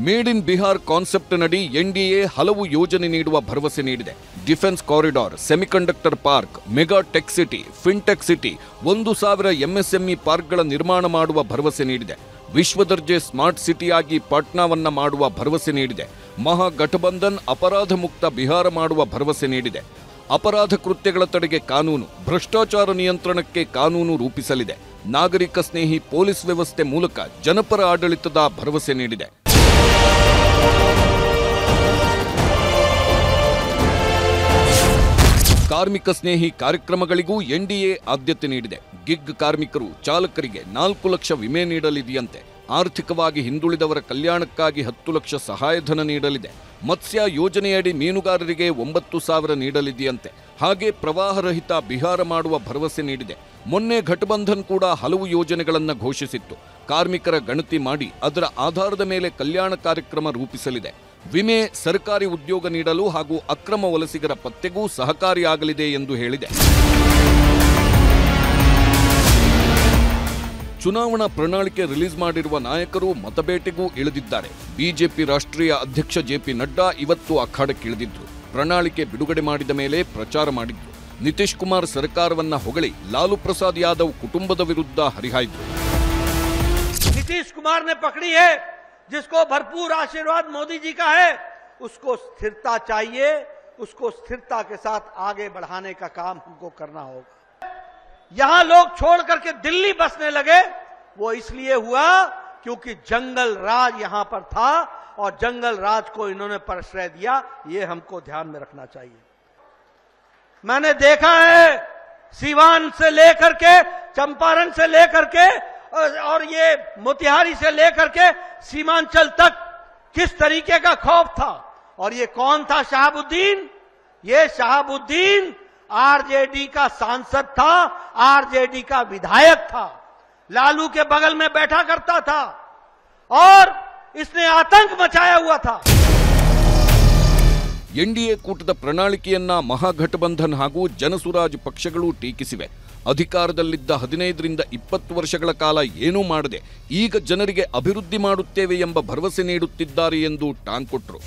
ಮೇಡ್ ಇನ್ ಬಿಹಾರ್ ಕಾನ್ಸೆಪ್ಟ್ನಡಿ ಎನ್ಡಿಎ ಹಲವು ಯೋಜನೆ ನೀಡುವ ಭರವಸೆ ನೀಡಿದೆ. Defence corridor, semiconductor park, mega tech city, fintech city, 1,000 MSME ಪಾರ್ಕ್ಗಳ ನಿರ್ಮಾಣ ಮಾಡುವ ಭರವಸೆ ನೀಡಿದೆ. ವಿಶ್ವದರ್ಜೆ ಸ್ಮಾರ್ಟ್ ಸಿಟಿಯಾಗಿ ಪಾಟ್ನಾವನ್ನ ಮಾಡುವ ಭರವಸೆ ನೀಡಿದೆ. ಮಹಾಗಠಬಂಧನ್ ಅಪರಾಧ ಮುಕ್ತ ಬಿಹಾರ ಮಾಡುವ ಭರವಸೆ ನೀಡಿದೆ. ಅಪರಾಧ ಕೃತ್ಯಗಳ ತಡೆಗೆ ಕಾನೂನು, ಭ್ರಷ್ಟಾಚಾರ ನಿಯಂತ್ರಣಕ್ಕೆ ಕಾನೂನು ರೂಪಿಸಲಿದೆ. ನಾಗರಿಕ ಸ್ನೇಹಿ ಪೊಲೀಸ್ ವ್ಯವಸ್ಥೆ ಮೂಲಕ ಜನಪರ ಆಡಳಿತದ ಭರವಸೆ ನೀಡಿದೆ. ಕಾರ್ಮಿಕ ಸ್ನೇಹಿ ಕಾರ್ಯಕ್ರಮಗಳಿಗೂ ಎನ್ಡಿಎ ಆದ್ಯತೆ ನೀಡಿದೆ. ಗಿಗ್ ಕಾರ್ಮಿಕರು, ಚಾಲಕರಿಗೆ 4 ಲಕ್ಷ ವಿಮೆ ನೀಡಲಿದೆಯಂತೆ. ಆರ್ಥಿಕವಾಗಿ ಹಿಂದುಳಿದವರ ಕಲ್ಯಾಣಕ್ಕಾಗಿ 10 ಲಕ್ಷ ಸಹಾಯಧನ ನೀಡಲಿದೆ. ಮತ್ಸ್ಯ ಯೋಜನೆಯಡಿ ಮೀನುಗಾರರಿಗೆ 9,000 ನೀಡಲಿದೆಯಂತೆ. ಹಾಗೆ ಪ್ರವಾಹರಹಿತ ಬಿಹಾರ ಮಾಡುವ ಭರವಸೆ ನೀಡಿದೆ. ಮೊನ್ನೆ ಘಟಬಂಧನ್ ಕೂಡ ಹಲವು ಯೋಜನೆಗಳನ್ನು ಘೋಷಿಸಿತ್ತು. ಕಾರ್ಮಿಕರ ಗಣತಿ ಮಾಡಿ ಅದರ ಆಧಾರದ ಮೇಲೆ ಕಲ್ಯಾಣ ಕಾರ್ಯಕ್ರಮ ರೂಪಿಸಲಿದೆ. ವಿಮೆ, ಸರ್ಕಾರಿ ಉದ್ಯೋಗ ನೀಡಲು ಹಾಗೂ ಅಕ್ರಮ ವಲಸಿಗರ ಪತ್ತೆಗೂ ಸಹಕಾರಿಯಾಗಲಿದೆ ಎಂದು ಹೇಳಿದೆ. ಚುನಾವಣಾ ಪ್ರಣಾಳಿಕೆ ರಿಲೀಸ್ ಮಾಡಿರುವ ನಾಯಕರು ಮತಬೇಟೆಗೂ ಇಳಿದಿದ್ದಾರೆ. ಬಿಜೆಪಿ ರಾಷ್ಟ್ರೀಯ ಅಧ್ಯಕ್ಷ ಜೆಪಿ ನಡ್ಡಾ ಇವತ್ತು ಅಖಾಡಕ್ಕಿಳಿದಿದ್ರು. ಪ್ರಣಾಳಿಕೆ ಬಿಡುಗಡೆ ಮಾಡಿದ ಮೇಲೆ ಪ್ರಚಾರ ಮಾಡಿದ್ರು. ನಿತೀಶ್ ಕುಮಾರ್ ಸರ್ಕಾರವನ್ನ ಹೊಗಳಿ ಲಾಲು ಪ್ರಸಾದ್ ಯಾದವ್ ಕುಟುಂಬದ ವಿರುದ್ಧ ಹರಿಹಾಯ್ದ್ರು. नीतीश कुमार ने पकड़ी है, जिसको भरपूर आशीर्वाद मोदी जी का है, उसको स्थिरता चाहिए, उसको स्थिरता के साथ आगे बढ़ाने का काम हमको करना होगा. यहां लोग छोड़ करके दिल्ली बसने लगे, वो इसलिए हुआ क्योंकि जंगल राज यहां पर था और जंगल राज को इन्होंने प्रश्रय दिया. ये हमको ध्यान में रखना चाहिए. मैंने देखा है सीवान से लेकर के, चंपारण से लेकर के और ये मोतिहारी से लेकर के सीमांचल तक किस तरीके का खौफ था. और ये कौन था? शहाबुद्दीन. ये शहाबुद्दीन आरजेडी का सांसद था, आरजेडी का विधायक था, लालू के बगल में बैठा करता था और इसने आतंक मचाया हुआ था. ಎನ್ಡಿಎ ಕೂಟದ ಪ್ರಣಾಳಿಕೆಯನ್ನ ಮಹಾಗಠಬಂಧನ್ ಹಾಗೂ ಜನಸುರಾಜ್ ಪಕ್ಷಗಳು ಟೀಕಿಸಿವೆ. ಅಧಿಕಾರದಲ್ಲಿದ್ದ 15ರಿಂದ 20 ವರ್ಷಗಳ ಕಾಲ ಏನೂ ಮಾಡದೆ ಈಗ ಜನರಿಗೆ ಅಭಿವೃದ್ಧಿ ಮಾಡುತ್ತೇವೆ ಎಂಬ ಭರವಸೆ ನೀಡುತ್ತಿದ್ದಾರೆ ಎಂದು ಟಾಂಗ್ ಕೊಟ್ಟರು.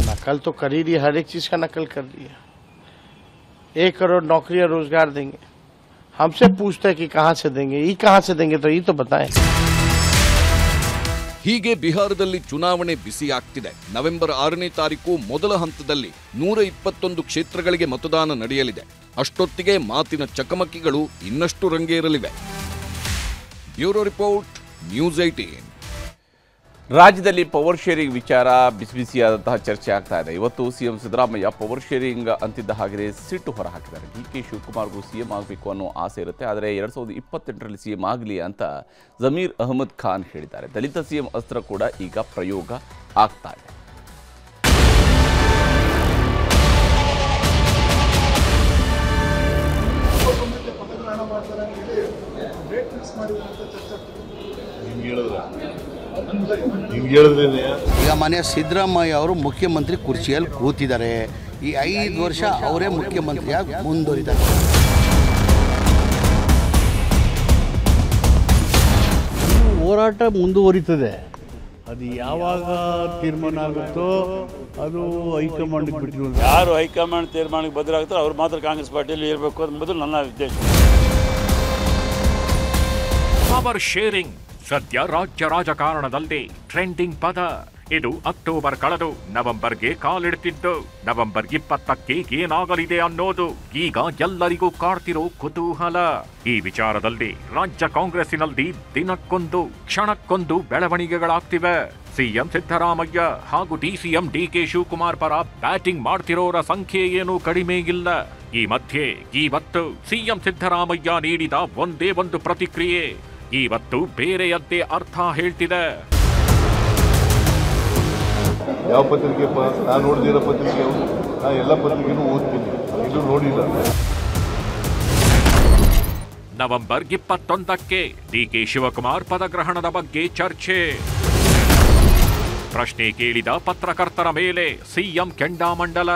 नकल तो कर ही रही है, हर एक चीज का नकल कर रही है. 1 करोड़ नौकरियां रोजगार देंगे. हमसे पूछते हैं कि कहां से देंगे, ये कहां से देंगे, तो ये तो बताएं. ಹೀಗೆ ಬಿಹಾರದಲ್ಲಿ ಚುನಾವಣೆ ಬಿಸಿ ಆಗ್ತಿದೆ. ನವೆಂಬರ್ 6ನೇ ತಾರೀಕು ಮೊದಲ ಹಂತದಲ್ಲಿ 121 ಕ್ಷೇತ್ರಗಳಿಗೆ ಮತದಾನ ನಡೆಯಲಿದೆ. ಅಷ್ಟೊತ್ತಿಗೆ ಮಾತಿನ ಚಕಮಕಿಗಳು ಇನ್ನಷ್ಟು ರಂಗೇರಲಿವೆ. Bureau report, news 18. ರಾಜ್ಯದಲ್ಲಿ ಪವರ್ ಶೇರಿಂಗ್ ವಿಚಾರ ಬಿಸಿಬಿಸಿಯಾದಂತಹ ಚರ್ಚೆ ಆಗ್ತಾ ಇದೆ. ಇವತ್ತು ಸಿಎಂ ಸಿದ್ದರಾಮಯ್ಯ ಪವರ್ ಶೇರಿಂಗ್ ಅಂತಿದ್ದ ಹಾಗೆ ಸಿಟ್ಟು ಹೊರಹಾಕಿದ್ದಾರೆ. ಡಿ.ಕೆ. ಶಿವಕುಮಾರ್ಗೂ ಸಿಎಂ ಆಗಬೇಕು ಅನ್ನೋ ಆಸೆ ಇರುತ್ತೆ, ಆದರೆ 2028ರಲ್ಲಿ ಸಿಎಂ ಆಗಲಿ ಅಂತ ಜಮೀರ್ ಅಹಮದ್ ಖಾನ್ ಹೇಳಿದ್ದಾರೆ. ದಲಿತ ಸಿಎಂ ಅಸ್ತ್ರ ಕೂಡ ಈಗ ಪ್ರಯೋಗ ಆಗ್ತಾ ಇದೆ. ಈಗ ಮನೆ ಸಿದ್ದರಾಮಯ್ಯ ಅವರು ಮುಖ್ಯಮಂತ್ರಿ ಕುರ್ಚಿಯಲ್ಲಿ ಕೂತಿದ್ದಾರೆ. ಈ 5 ವರ್ಷ ಅವರೇ ಮುಖ್ಯಮಂತ್ರಿಯಾಗಿ ಮುಂದುವರಿದ್ದಾರೆ. ಹೋರಾಟ ಮುಂದುವರಿತದೆ. ಅದು ಯಾವಾಗ ತೀರ್ಮಾನ ಆಗುತ್ತೋ ಅದು ಹೈಕಮಾಂಡ್ಗೆ ಬಿಟ್ಟಿರೋದು. ಯಾರು ಹೈಕಮಾಂಡ್ ತೀರ್ಮಾನಕ್ಕೆ ಬದಲಾಗ್ತಾರೋ ಅವ್ರು ಮಾತ್ರ ಕಾಂಗ್ರೆಸ್ ಪಾರ್ಟಿಯಲ್ಲಿ ಇರಬೇಕು ಅನ್ನೋದು ನನ್ನ ಉದ್ದೇಶ. ಪವರ್ ಶೇರಿಂಗ್ ಸದ್ಯ ರಾಜ್ಯ ರಾಜಕಾರಣದಲ್ಲಿ ಟ್ರೆಂಡಿಂಗ್ ಪದ. ಇದು ಅಕ್ಟೋಬರ್ ಕಳೆದು ನವೆಂಬರ್ಗೆ ಕಾಲಿಡ್ತಿದ್ದು, ನವೆಂಬರ್ 20ಕ್ಕೆ ಏನಾಗಲಿದೆ ಅನ್ನೋದು ಈಗ ಎಲ್ಲರಿಗೂ ಕಾಡ್ತಿರೋ ಕುತೂಹಲ. ಈ ವಿಚಾರದಲ್ಲಿ ರಾಜ್ಯ ಕಾಂಗ್ರೆಸ್ಸಿನಲ್ಲಿ ದಿನಕ್ಕೊಂದು ಕ್ಷಣಕ್ಕೊಂದು ಬೆಳವಣಿಗೆಗಳಾಗ್ತಿವೆ. ಸಿಎಂ ಸಿದ್ದರಾಮಯ್ಯ ಹಾಗೂ ಡಿಸಿಎಂ ಡಿ.ಕೆ. ಶಿವಕುಮಾರ್ ಪರ ಬ್ಯಾಟಿಂಗ್ ಮಾಡ್ತಿರೋರ ಸಂಖ್ಯೆ ಏನೂ ಕಡಿಮೆ ಇಲ್ಲ. ಈ ಮಧ್ಯೆ ಇವತ್ತು ಸಿಎಂ ಸಿದ್ದರಾಮಯ್ಯ ನೀಡಿದ ಒಂದೇ ಒಂದು ಪ್ರತಿಕ್ರಿಯೆ ಇವತ್ತು ಬೇರೆಯದ್ದೇ ಅರ್ಥ ಹೇಳ್ತಿದೆ. ಯಾವ ಪತ್ರಿಕೆ ನಾನು ನೋಡಿದಿರೋ ಪತ್ರಿಕೆ, ನಾನು ಎಲ್ಲ ಪತ್ರಿಕೆನೂ ಓದ್ತೀನಿ, ಇದು ನೋಡಿಲ್ಲ. ನವೆಂಬರ್ 21ಕ್ಕೆ ಡಿಕೆ ಶಿವಕುಮಾರ್ ಪದಗ್ರಹಣದ ಬಗ್ಗೆ ಚರ್ಚೆ. ಪ್ರಶ್ನೆ ಕೇಳಿದ ಪತ್ರಕರ್ತರ ಮೇಲೆ ಸಿಎಂ ಕೆಂಡಾಮಂಡಲ.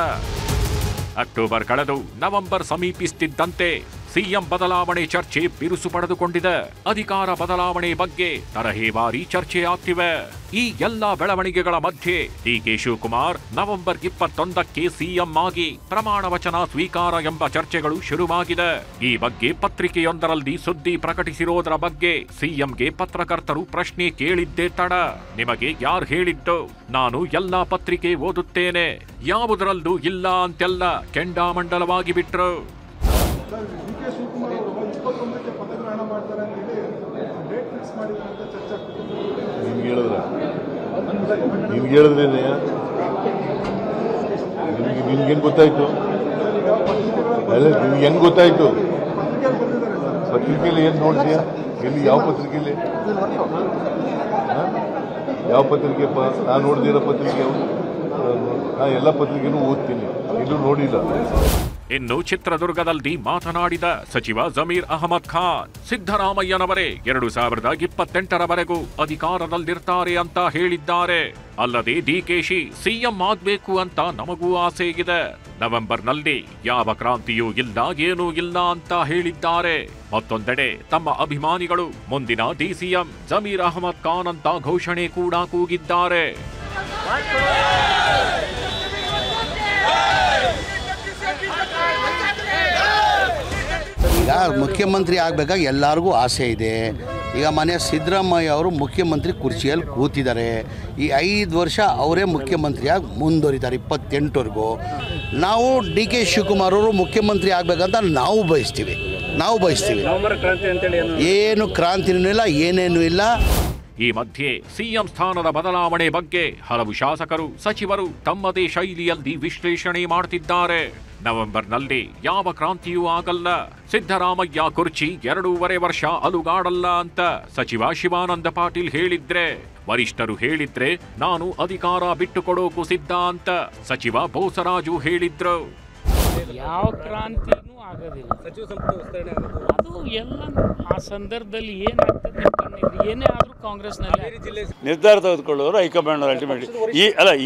ಅಕ್ಟೋಬರ್ ಕಳೆದು ನವೆಂಬರ್ ಸಮೀಪಿಸುತ್ತಿದ್ದಂತೆ ಸಿಎಂ ಬದಲಾವಣೆ ಚರ್ಚೆ ಬಿರುಸು ಪಡೆದುಕೊಂಡಿದೆ. ಅಧಿಕಾರ ಬದಲಾವಣೆ ಬಗ್ಗೆ ತರಹೇವಾರಿ ಚರ್ಚೆ ಆಗ್ತಿವೆ. ಈ ಎಲ್ಲಾ ಬೆಳವಣಿಗೆಗಳ ಮಧ್ಯೆ ಡಿಕೆ ಶಿವಕುಮಾರ್ ನವೆಂಬರ್ 21ಕ್ಕೆ ಸಿಎಂ ಆಗಿ ಪ್ರಮಾಣ ವಚನ ಸ್ವೀಕಾರ ಎಂಬ ಚರ್ಚೆಗಳು ಶುರುವಾಗಿದೆ. ಈ ಬಗ್ಗೆ ಪತ್ರಿಕೆಯೊಂದರಲ್ಲಿ ಸುದ್ದಿ ಪ್ರಕಟಿಸಿರೋದರ ಬಗ್ಗೆ ಸಿಎಂಗೆ ಪತ್ರಕರ್ತರು ಪ್ರಶ್ನೆ ಕೇಳಿದ್ದೇ ತಡ. ನಿಮಗೆ ಯಾರು ಹೇಳಿದ್ದು? ನಾನು ಎಲ್ಲಾ ಪತ್ರಿಕೆ ಓದುತ್ತೇನೆ, ಯಾವುದರಲ್ಲೂ ಇಲ್ಲ ಅಂತೆಲ್ಲ ಕೆಂಡಾಮಂಡಲವಾಗಿ ಬಿಟ್ರು. ನಿಮ್ಗೇನು ಗೊತ್ತಾಯ್ತು? ನಿಮ್ಗೆ ಹೆಂಗ್ ಗೊತ್ತಾಯ್ತು? ಪತ್ರಿಕೆಯಲ್ಲಿ ಏನು ನೋಡ್ತೀಯ? ಎಲ್ಲಿ ಯಾವ ಪತ್ರಿಕೆಯಲ್ಲಿ? ಯಾವ ಪತ್ರಿಕೆ? ನಾನು ನೋಡ್ದಿರೋ ಪತ್ರಿಕೆ ನಾ ಎಲ್ಲ ಪತ್ರಿಕೆನೂ ಓದ್ತೀನಿ, ಎಲ್ಲೂ ನೋಡಿಲ್ಲ. ಇನ್ನು ಚಿತ್ರದುರ್ಗದಲ್ಲಿ ಮಾತನಾಡಿದ ಸಚಿವ ಜಮೀರ್ ಅಹಮದ್ ಖಾನ್, ಸಿದ್ದರಾಮಯ್ಯನವರೇ 2028ರವರೆಗೂ ಅಧಿಕಾರದಲ್ಲಿರ್ತಾರೆ ಅಂತ ಹೇಳಿದ್ದಾರೆ. ಅಲ್ಲದೆ ಡಿಕೆಶಿ ಸಿಎಂ ಆಗ್ಬೇಕು ಅಂತ ನಮಗೂ ಆಸೆ ಇದೆ. ನವೆಂಬರ್ನಲ್ಲಿ ಯಾವ ಕ್ರಾಂತಿಯೂ ಇಲ್ಲ, ಏನೂ ಇಲ್ಲ ಅಂತ ಹೇಳಿದ್ದಾರೆ. ಮತ್ತೊಂದೆಡೆ ತಮ್ಮ ಅಭಿಮಾನಿಗಳು ಮುಂದಿನ ಡಿಸಿಎಂ ಜಮೀರ್ ಅಹಮದ್ ಖಾನ್ ಅಂತ ಘೋಷಣೆ ಕೂಡ ಕೂಗಿದ್ದಾರೆ. ಈಗ ಮುಖ್ಯಮಂತ್ರಿ ಆಗಬೇಕಾಗಿ ಎಲ್ಲರಿಗೂ ಆಸೆ ಇದೆ. ಈಗ ಮನೆ ಸಿದ್ದರಾಮಯ್ಯ ಅವರು ಮುಖ್ಯಮಂತ್ರಿ ಕುರ್ಚಿಯಲ್ಲಿ ಕೂತಿದ್ದಾರೆ. ಈ 5 ವರ್ಷ ಅವರೇ ಮುಖ್ಯಮಂತ್ರಿಯಾಗಿ ಮುಂದುವರಿತಾರೆ 28ವರೆಗೂ. ನಾವು ಡಿಕೆ ಶಿವಕುಮಾರ್ ಅವರು ಮುಖ್ಯಮಂತ್ರಿ ಆಗಬೇಕಂತ ನಾವು ಬಯಸ್ತೀವಿ. ಏನು ಕ್ರಾಂತಿನೂ ಇಲ್ಲ, ಏನೇನೂ ಇಲ್ಲ. ಈ ಮಧ್ಯೆ ಸಿಎಂ ಸ್ಥಾನದ ಬದಲಾವಣೆ ಬಗ್ಗೆ ಹಲವು ಶಾಸಕರು, ಸಚಿವರು ತಮ್ಮದೇ ಶೈಲಿಯಲ್ಲಿ ವಿಶ್ಲೇಷಣೆ ಮಾಡುತ್ತಿದ್ದಾರೆ. ನವೆಂಬರ್ನಲ್ಲಿ ಯಾವ ಕ್ರಾಂತಿಯೂ ಆಗಲ್ಲ, ಸಿದ್ದರಾಮಯ್ಯ ಕುರ್ಚಿ 2.5 ವರ್ಷ ಅಲುಗಾಡಲ್ಲ ಅಂತ ಸಚಿವ ಶಿವಾನಂದ ಪಾಟೀಲ್ ಹೇಳಿದ್ರೆ, ವರಿಷ್ಠರು ಹೇಳಿದ್ರೆ ನಾನು ಅಧಿಕಾರ ಬಿಟ್ಟುಕೊಡೋಕು ಸಿದ್ಧ ಅಂತ ಸಚಿವ ಬೋಸರಾಜು ಹೇಳಿದ್ರು. ಯಾವ ಕ್ರಾಂತಿನೂ ಆಗೋದಿಲ್ಲ, ಸಚಿವ ಸಂಪುಟ ವಿಸ್ತರಣೆ ಆಗೋದು ಅದು ಎಲ್ಲ ಆ ಸಂದರ್ಭದಲ್ಲಿ ಏನಾಗ್ತದೆ ಏನೇ ಆದರೂ ಕಾಂಗ್ರೆಸ್ನಲ್ಲಿ ನಿರ್ಧಾರ ತೆಗೆದುಕೊಳ್ಳೋರು ಹೈಕಮಾಂಡ್ ಅಲ್ಟಿಮೇಟ್ಲಿ.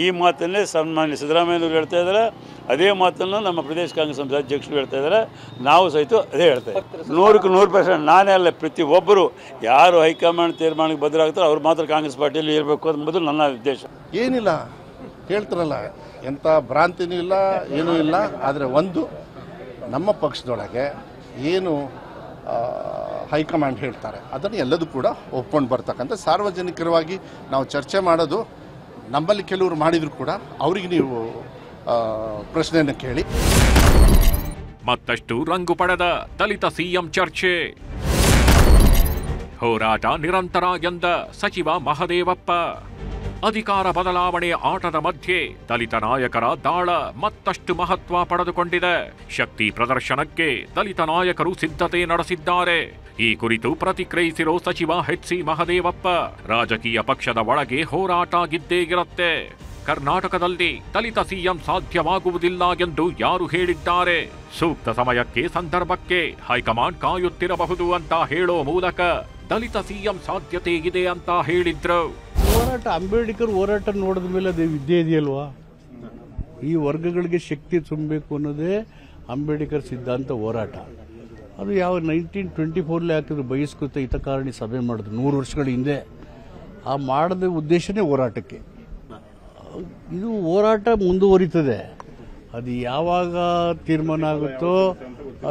ಈ ಮಾತನ್ನೇ ಸನ್ಮಾನ್ಯ ಸಿದ್ದರಾಮಯ್ಯನವರು ಹೇಳ್ತಾ ಇದ್ದಾರೆ, ಅದೇ ಮಾತನ್ನು ನಮ್ಮ ಪ್ರದೇಶ ಕಾಂಗ್ರೆಸ್ ಅಧ್ಯಕ್ಷರು ಹೇಳ್ತಾ ಇದ್ದಾರೆ, ನಾವು ಸಹಿತ ಅದೇ ಹೇಳ್ತಾ ಇದ್ದೀವಿ. 100% ನಾನೇ ಅಲ್ಲ, ಪ್ರತಿಯೊಬ್ಬರು ಯಾರು ಹೈಕಮಾಂಡ್ ತೀರ್ಮಾನಕ್ಕೆ ಬದಲಾಗ್ತಾರೋ ಅವ್ರು ಮಾತ್ರ ಕಾಂಗ್ರೆಸ್ ಪಾರ್ಟಿಯಲ್ಲಿ ಇರಬೇಕು ಅನ್ನೋದು ನನ್ನ ಉದ್ದೇಶ. ಏನಿಲ್ಲ ಹೇಳ್ತಾರಲ್ಲ, ಎಂಥ ಭ್ರಾಂತಿನೂ ಇಲ್ಲ, ಏನೂ ಇಲ್ಲ. ಆದರೆ ಒಂದು ನಮ್ಮ ಪಕ್ಷದೊಳಗೆ ಏನು ಹೈಕಮಾಂಡ್ ಹೇಳ್ತಾರೆ ಅದನ್ನು ಎಲ್ಲದೂ ಕೂಡ ಒಪ್ಕೊಂಡು ಬರ್ತಕ್ಕಂಥ ಸಾರ್ವಜನಿಕರವಾಗಿ ನಾವು ಚರ್ಚೆ ಮಾಡೋದು. ನಮ್ಮಲ್ಲಿ ಕೆಲವರು ಮಾಡಿದ್ರು ಕೂಡ ಅವರಿಗೆ ನೀವು ಪ್ರಶ್ನೆಯನ್ನು ಕೇಳಿ. ಮತ್ತಷ್ಟು ರಂಗು ಪಡೆದ ದಲಿತ ಸಿಎಂ ಚರ್ಚೆ. ಹೋರಾಟ ನಿರಂತರ ಎಂದ ಸಚಿವ ಮಹದೇವಪ್ಪ. ಅಧಿಕಾರ ಬದಲಾವಣೆ ಆಟದ ಮಧ್ಯೆ ದಲಿತ ನಾಯಕರ ದಾಳ ಮತ್ತಷ್ಟು ಮಹತ್ವ ಪಡೆದುಕೊಂಡಿದೆ. ಶಕ್ತಿ ಪ್ರದರ್ಶನಕ್ಕೆ ದಲಿತ ನಾಯಕರು ಸಿದ್ಧತೆ ನಡೆಸಿದ್ದಾರೆ. ಈ ಕುರಿತು ಪ್ರತಿಕ್ರಿಯಿಸಿರೋ ಸಚಿವ ಎಚ್.ಸಿ. ಮಹದೇವಪ್ಪ, ರಾಜಕೀಯ ಪಕ್ಷದ ಒಳಗೆ ಹೋರಾಟ ಗಿದ್ದೇ ಇರುತ್ತೆ. ಕರ್ನಾಟಕದಲ್ಲಿ ದಲಿತ ಸಿಎಂ ಸಾಧ್ಯವಾಗುವುದಿಲ್ಲ ಎಂದು ಯಾರು ಹೇಳಿದ್ದಾರೆ? ಸೂಕ್ತ ಸಮಯಕ್ಕೆ, ಸಂದರ್ಭಕ್ಕೆ ಹೈಕಮಾಂಡ್ ಕಾಯುತ್ತಿರಬಹುದು ಅಂತ ಹೇಳೋ ಮೂಲಕ ದಲಿತ ಸಿಎಂ ಸಾಧ್ಯತೆ ಇದೆ ಅಂತ ಹೇಳಿದ್ರು. ಹೋರಾಟ ಅಂಬೇಡ್ಕರ್ ಹೋರಾಟ ನೋಡಿದ ಮೇಲೆ ಅದು ವಿದ್ಯೆ ಇದೆಯಲ್ವಾ? ಈ ವರ್ಗಗಳಿಗೆ ಶಕ್ತಿ ತುಂಬಬೇಕು ಅನ್ನೋದೇ ಅಂಬೇಡ್ಕರ್ ಸಿದ್ಧಾಂತ ಹೋರಾಟ. ಅದು ಯಾವ 1924 ಹಾಕಿದ್ರು ಬಹಿಷ್ಕೃತ ಹಿತಕಾರಣಿ ಸಭೆ ಮಾಡಿದ್ರು 100 ವರ್ಷಗಳ ಹಿಂದೆ. ಆ ಮಾಡದ ಉದ್ದೇಶನೇ ಹೋರಾಟಕ್ಕೆ. ಇದು ಹೋರಾಟ ಮುಂದುವರಿತದೆ. ಅದು ಯಾವಾಗ ತೀರ್ಮಾನ ಆಗುತ್ತೋ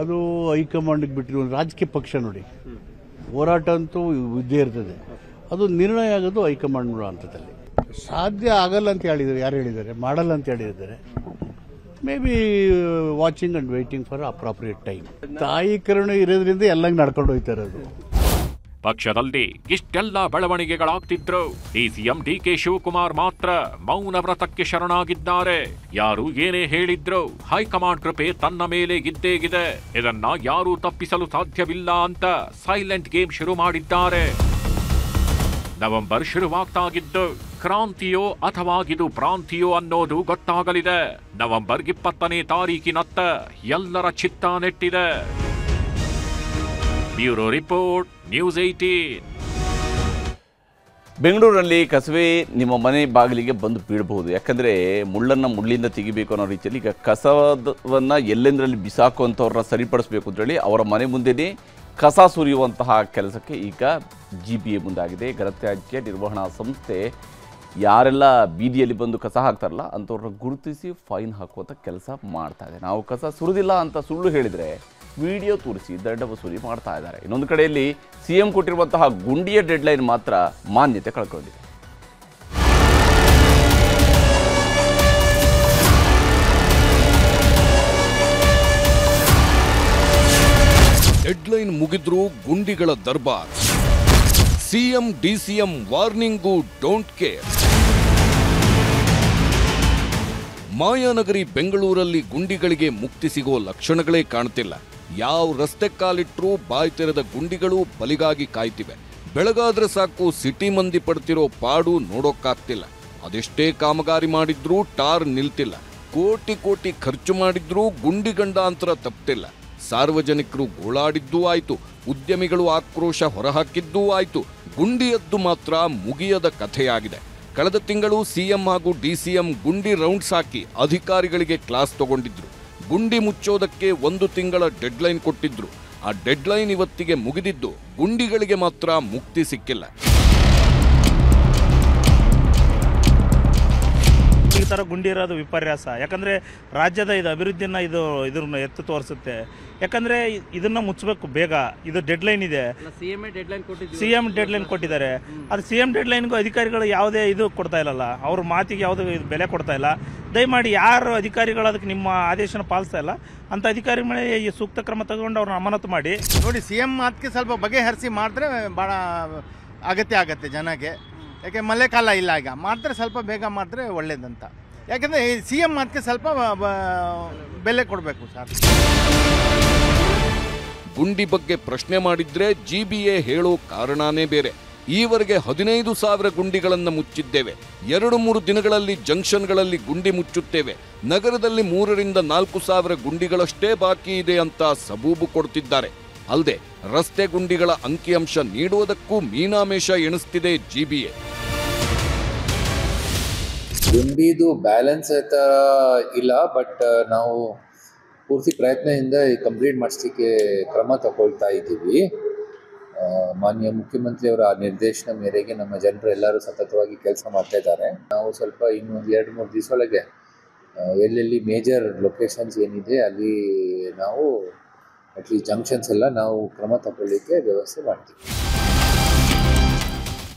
ಅದು ಹೈಕಮಾಂಡ್ಗೆ ಬಿಟ್ಟಿರೋ ರಾಜಕೀಯ ಪಕ್ಷ ನೋಡಿ. ಹೋರಾಟ ಅಂತೂ ಇದ್ದೇ ಇರ್ತದೆ, ಅದು ನಿರ್ಣಯ ಆಗೋದು ಹೈಕಮಾಂಡ್ ಹಂತದಲ್ಲಿ. ಸಾಧ್ಯ ಆಗಲ್ಲ ಅಂತ ಹೇಳಿದ್ದಾರೆ. ಯಾರು ಹೇಳಿದ್ದಾರೆ? ಮಾಡಲ್ಲ ಅಂತ ಹೇಳಿದ್ದಾರೆ. May be watching and waiting for appropriate time. ತಾಯಿ ಕರುಣೆ ಇರೋದ್ರಿಂದ ಎಲ್ಲ ನಡ್ಕೊಂಡು ಹೋಗ್ತಾ ಇರೋದು. ಪಕ್ಷದಲ್ಲಿ ಇಷ್ಟೆಲ್ಲ ಬೆಳವಣಿಗೆಗಳಾಗ್ತಿದ್ರು, ಡಿಸಿಎಂ ಡಿಕೆ ಶಿವಕುಮಾರ್ ಮಾತ್ರ ಮೌನ ವ್ರತಕ್ಕೆ ಶರಣಾಗಿದ್ದಾರೆ. ಯಾರು ಏನೇ ಹೇಳಿದ್ರು ಹೈಕಮಾಂಡ್ ಕೃಪೆ ತನ್ನ ಮೇಲೆ ಇದ್ದೇಗಿದೆ, ಇದನ್ನ ಯಾರೂ ತಪ್ಪಿಸಲು ಸಾಧ್ಯವಿಲ್ಲ ಅಂತ ಸೈಲೆಂಟ್ ಗೇಮ್ ಶುರು ಮಾಡಿದ್ದಾರೆ. ನವೆಂಬರ್ ಶುರುವಾಗ್ತಾಗಿದ್ದು ಕ್ರಾಂತಿಯೋ ಅಥವಾ ಇದು ಪ್ರಾಂತಿಯೋ ಅನ್ನೋದು ಗೊತ್ತಾಗಲಿದೆ. ನವೆಂಬರ್ 20ನೇ ತಾರೀಕಿನತ್ತ ಎಲ್ಲರ ಚಿತ್ತ ನೆಟ್ಟಿದೆ. Bureau report, news 18. ಬೆಂಗಳೂರಲ್ಲಿ ಕಸವೇ ನಿಮ್ಮ ಮನೆ ಬಾಗಿಲಿಗೆ ಬಂದು ಬೀಳಬಹುದು. ಯಾಕಂದರೆ ಮುಳ್ಳಿಂದ ತೆಗಿಬೇಕು ಅನ್ನೋ ರೀತಿಯಲ್ಲಿ ಈಗ ಕಸವನ್ನು ಎಲ್ಲೆಂದರಲ್ಲಿ ಬಿಸಾಕುವಂಥವ್ರನ್ನ ಸರಿಪಡಿಸಬೇಕು ಅಂತೇಳಿ ಅವರ ಮನೆ ಮುಂದೆಯೇ ಕಸ ಸುರಿಯುವಂತಹ ಕೆಲಸಕ್ಕೆ ಈಗ GBA ಮುಂದಾಗಿದೆ. ಘನತ್ಯಾಜ್ಯ ನಿರ್ವಹಣಾ ಸಂಸ್ಥೆ ಯಾರೆಲ್ಲ ಬೀದಿಯಲ್ಲಿ ಬಂದು ಕಸ ಹಾಕ್ತಾರಲ್ಲ ಅಂಥವ್ರನ್ನ ಗುರುತಿಸಿ ಫೈನ್ ಹಾಕುವಂಥ ಕೆಲಸ ಮಾಡ್ತಾ ಇದೆ. ನಾವು ಕಸ ಸುರಿದಿಲ್ಲ ಅಂತ ಸುಳ್ಳು ಹೇಳಿದರೆ ವಿಡಿಯೋ ತೋರಿಸಿ ದಂಡ ವಸೂಲಿ ಮಾಡ್ತಾ ಇದ್ದಾರೆ. ಇನ್ನೊಂದು ಕಡೆಯಲ್ಲಿ CM ಕೊಟ್ಟಿರುವಂತಹ ಗುಂಡಿಯ ಡೆಡ್ಲೈನ್ ಮಾತ್ರ ಮಾನ್ಯತೆ ಕಳ್ಕೊಂಡಿದೆ. ಡೆಡ್ಲೈನ್ ಮುಗಿದ್ರೂ ಗುಂಡಿಗಳ ದರ್ಬಾರ್. CM DCM warning don't care. ಮಾಯಾನಗರಿ ಬೆಂಗಳೂರಲ್ಲಿ ಗುಂಡಿಗಳಿಗೆ ಮುಕ್ತಿ ಸಿಗೋ ಲಕ್ಷಣಗಳೇ ಕಾಣ್ತಿಲ್ಲ. ಯಾವ ರಸ್ತೆ ಕಾಲಿಟ್ರೂ ಬಾಯಿ ತೆರೆದ ಗುಂಡಿಗಳು ಬಲಿಗಾಗಿ ಕಾಯ್ತಿವೆ. ಬೆಳಗಾದ್ರೆ ಸಾಕು ಸಿಟಿ ಮಂದಿ ಪಡ್ತಿರೋ ಪಾಡು ನೋಡೋಕ್ಕಾಗ್ತಿಲ್ಲ. ಅದೆಷ್ಟೇ ಕಾಮಗಾರಿ ಮಾಡಿದ್ರೂ ಟಾರ್ ನಿಲ್ತಿಲ್ಲ. ಕೋಟಿ ಖರ್ಚು ಮಾಡಿದ್ರೂ ಗುಂಡಿ ಗಂಡಾಂತರ ತಪ್ತಿಲ್ಲ. ಸಾರ್ವಜನಿಕರು ಗೋಳಾಡಿದ್ದೂ ಆಯ್ತು, ಉದ್ಯಮಿಗಳು ಆಕ್ರೋಶ ಹೊರಹಾಕಿದ್ದೂ ಆಯ್ತು. ಗುಂಡಿಯದ್ದು ಮಾತ್ರ ಮುಗಿಯದ ಕಥೆಯಾಗಿದೆ. ಕಳೆದ ತಿಂಗಳು CM ಹಾಗೂ DCM ಗುಂಡಿ ರೌಂಡ್ಸ್ ಹಾಕಿ ಅಧಿಕಾರಿಗಳಿಗೆ ಕ್ಲಾಸ್ ತಗೊಂಡಿದ್ರು. ಗುಂಡಿ ಮುಚ್ಚೋದಕ್ಕೆ 1 ತಿಂಗಳ ಡೆಡ್ಲೈನ್ ಕೊಟ್ಟಿದ್ರು. ಆ ಡೆಡ್ಲೈನ್ ಇವತ್ತಿಗೆ ಮುಗಿದಿದ್ದು ಗುಂಡಿಗಳಿಗೆ ಮಾತ್ರ ಮುಕ್ತಿ ಸಿಕ್ಕಿಲ್ಲ. ಈ ಥರ ಗುಂಡಿ ಇರೋದು ವಿಪರ್ಯಾಸ. ಯಾಕಂದರೆ ರಾಜ್ಯದ ಇದು ಅಭಿವೃದ್ಧಿನ ಇದನ್ನ ಎತ್ತು ತೋರಿಸುತ್ತೆ. ಯಾಕಂದರೆ ಇದನ್ನು ಮುಚ್ಚಬೇಕು ಬೇಗ. ಇದು ಡೆಡ್ಲೈನ್ ಇದೆ. CM ಡೆಡ್ಲೈನ್ ಕೊಟ್ಟಿದ್ದಾರೆ. ಅದು CM ಡೆಡ್ಲೈನ್ಗೂ ಅಧಿಕಾರಿಗಳು ಯಾವುದೇ ಇದು ಕೊಡ್ತಾ ಇಲ್ಲಲ್ಲ. ಅವ್ರ ಮಾತಿಗೆ ಯಾವುದೇ ಬೆಲೆ ಕೊಡ್ತಾ ಇಲ್ಲ. ದಯಮಾಡಿ ಯಾರು ಅಧಿಕಾರಿಗಳು ಅದಕ್ಕೆ ನಿಮ್ಮ ಆದೇಶನ ಪಾಲಿಸ್ತಾ ಇಲ್ಲ ಅಂತ ಅಧಿಕಾರಿ ಮೇಲೆ ಈ ಸೂಕ್ತ ಕ್ರಮ ತಗೊಂಡು ಅವ್ರನ್ನ ಅಮಾನತು ಮಾಡಿ. ನೋಡಿ, CM ಮಾತಿಗೆ ಸ್ವಲ್ಪ ಬಗೆಹರಿಸಿ ಮಾಡಿದ್ರೆ ಭಾಳ ಅಗತ್ಯ ಆಗುತ್ತೆ ಜನಕ್ಕೆ. ಯಾಕೆ ಮಳೆಕಾಲ ಇಲ್ಲ, ಈಗ ಮಾಡಿದ್ರೆ ಸ್ವಲ್ಪ ಬೇಗ ಮಾಡಿದ್ರೆ ಒಳ್ಳೇದಂತ. ಯಾಕೆಂದರೆ CM ಮಾತಿಗೆ ಸ್ವಲ್ಪ ಬೆಲೆ ಕೊಡಬೇಕು ಸರ್. ಗುಂಡಿ ಬಗ್ಗೆ ಪ್ರಶ್ನೆ ಮಾಡಿದ್ರೆ GBA ಹೇಳೋ ಕಾರಣನೇ ಬೇರೆ. ಈವರೆಗೆ 15,000 ಗುಂಡಿಗಳನ್ನು ಮುಚ್ಚಿದ್ದೇವೆ. 2-3 ದಿನಗಳಲ್ಲಿ ಜಂಕ್ಷನ್ಗಳಲ್ಲಿ ಗುಂಡಿ ಮುಚ್ಚುತ್ತೇವೆ. ನಗರದಲ್ಲಿ 3,000 to 4,000 ಗುಂಡಿಗಳಷ್ಟೇ ಬಾಕಿ ಇದೆ ಅಂತ ಸಬೂಬು ಕೊಡ್ತಿದ್ದಾರೆ. ಅಲ್ಲದೆ ರಸ್ತೆ ಗುಂಡಿಗಳ ಅಂಕಿಅಂಶ ನೀಡುವುದಕ್ಕೂ ಮೀನಾಮೇಷ ಎಣಿಸ್ತಿದೆ GBA. ಗುಂಡಿದು ಬ್ಯಾಲೆನ್ಸ್ ಇಲ್ಲ, ಬಟ್ ನಾವು ಪೂರ್ತಿ ಪ್ರಯತ್ನದಿಂದ ಕಂಪ್ಲೀಟ್ ಮಾಡಿಸ್ಲಿಕ್ಕೆ ಕ್ರಮ ತಗೊಳ್ತಾ ಇದ್ದೀವಿ. ಮಾನ್ಯ ಮುಖ್ಯಮಂತ್ರಿಯವರ ನಿರ್ದೇಶನ ಮೇರೆಗೆ ನಮ್ಮ ಜನರು ಎಲ್ಲರೂ ಸತತವಾಗಿ ಕೆಲಸ ಮಾಡ್ತಾ ಇದ್ದಾರೆ. ನಾವು ಸ್ವಲ್ಪ ಇನ್ನೊಂದು 2-3 ದಿವಸದೊಳಗೆ ಎಲ್ಲೆಲ್ಲಿ ಮೇಜರ್ ಲೊಕೇಶನ್ಸ್ ಏನಿದೆ ಅಲ್ಲಿ ನಾವು ಅಟ್ಲೀಸ್ಟ್ ಜಂಕ್ಷನ್ಸ್ ಎಲ್ಲ ನಾವು ಕ್ರಮ ತಗೊಳ್ಳಿಕ್ಕೆ ವ್ಯವಸ್ಥೆ ಮಾಡ್ತೀವಿ.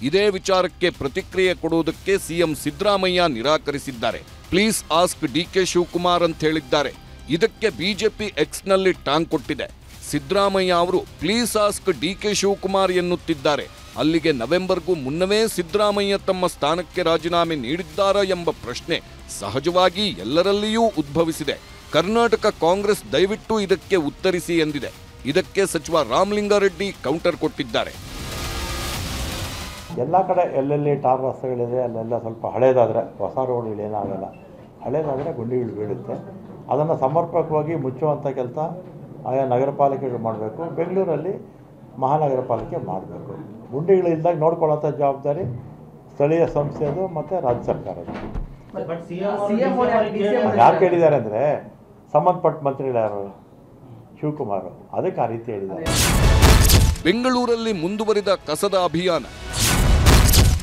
ಇದೇ ವಿಚಾರಕ್ಕೆ ಪ್ರತಿಕ್ರಿಯೆ ಕೊಡುವುದಕ್ಕೆ CM ಸಿದ್ದರಾಮಯ್ಯ ನಿರಾಕರಿಸಿದ್ದಾರೆ. ಪ್ಲೀಸ್ ಆಸ್ಕ್ DK ಶಿವಕುಮಾರ್ ಅಂತ ಹೇಳಿದ್ದಾರೆ. ಇದಕ್ಕೆ ಬಿಜೆಪಿ ಎಕ್ಸ್ನಲ್ಲಿ ಟಾಂಗ್ ಕೊಟ್ಟಿದೆ. ಸಿದ್ದರಾಮಯ್ಯ ಅವರು ಪ್ಲೀಸ್ ಆಸ್ಕ್ DK ಶಿವಕುಮಾರ್ ಎನ್ನುತ್ತಿದ್ದಾರೆ. ಅಲ್ಲಿಗೆ ನವೆಂಬರ್ಗೂ ಮುನ್ನವೇ ಸಿದ್ದರಾಮಯ್ಯ ತಮ್ಮ ಸ್ಥಾನಕ್ಕೆ ರಾಜೀನಾಮೆ ನೀಡಿದ್ದಾರಾ ಎಂಬ ಪ್ರಶ್ನೆ ಸಹಜವಾಗಿ ಎಲ್ಲರಲ್ಲಿಯೂ ಉದ್ಭವಿಸಿದೆ. ಕರ್ನಾಟಕ ಕಾಂಗ್ರೆಸ್ ದಯವಿಟ್ಟು ಇದಕ್ಕೆ ಉತ್ತರಿಸಿ ಎಂದಿದೆ. ಇದಕ್ಕೆ ಸಚಿವ ರಾಮಲಿಂಗಾರೆಡ್ಡಿ ಕೌಂಟರ್ ಕೊಟ್ಟಿದ್ದಾರೆ. ಎಲ್ಲ ಕಡೆ ಎಲ್ಲೆಲ್ಲಿ ಟಾರ್ ರಸ್ತೆಗಳಿದೆ ಅಲ್ಲೆಲ್ಲ ಸ್ವಲ್ಪ ಹಳೇದಾದರೆ, ಹೊಸ ರೋಡ್ಗಳು ಏನಾಗಲ್ಲ, ಹಳೇದಾದರೆ ಗುಂಡಿಗಳು ಬೀಳುತ್ತೆ. ಅದನ್ನು ಸಮರ್ಪಕವಾಗಿ ಮುಚ್ಚುವಂಥ ಕೆಲಸ ಆಯಾ ನಗರ ಪಾಲಿಕೆಗಳು ಮಾಡಬೇಕು. ಬೆಂಗಳೂರಲ್ಲಿ ಮಹಾನಗರ ಪಾಲಿಕೆ ಮಾಡಬೇಕು. ಗುಂಡಿಗಳು ಇದ್ದಾಗ ನೋಡ್ಕೊಳ್ಳೋಂಥ ಜವಾಬ್ದಾರಿ ಸ್ಥಳೀಯ ಸಂಸ್ಥೆದು ಮತ್ತು ರಾಜ್ಯ ಸರ್ಕಾರದ್ದು. ಯಾರು ಕೇಳಿದ್ದಾರೆ ಅಂದರೆ ಸಂಬಂಧಪಟ್ಟ ಮಂತ್ರಿಗಳು ಯಾರು? ಶಿವಕುಮಾರ್. ಅದಕ್ಕೆ ಆ ರೀತಿ ಹೇಳಿದ್ದಾರೆ. ಬೆಂಗಳೂರಲ್ಲಿ ಮುಂದುವರಿದ ಕಸದ ಅಭಿಯಾನ.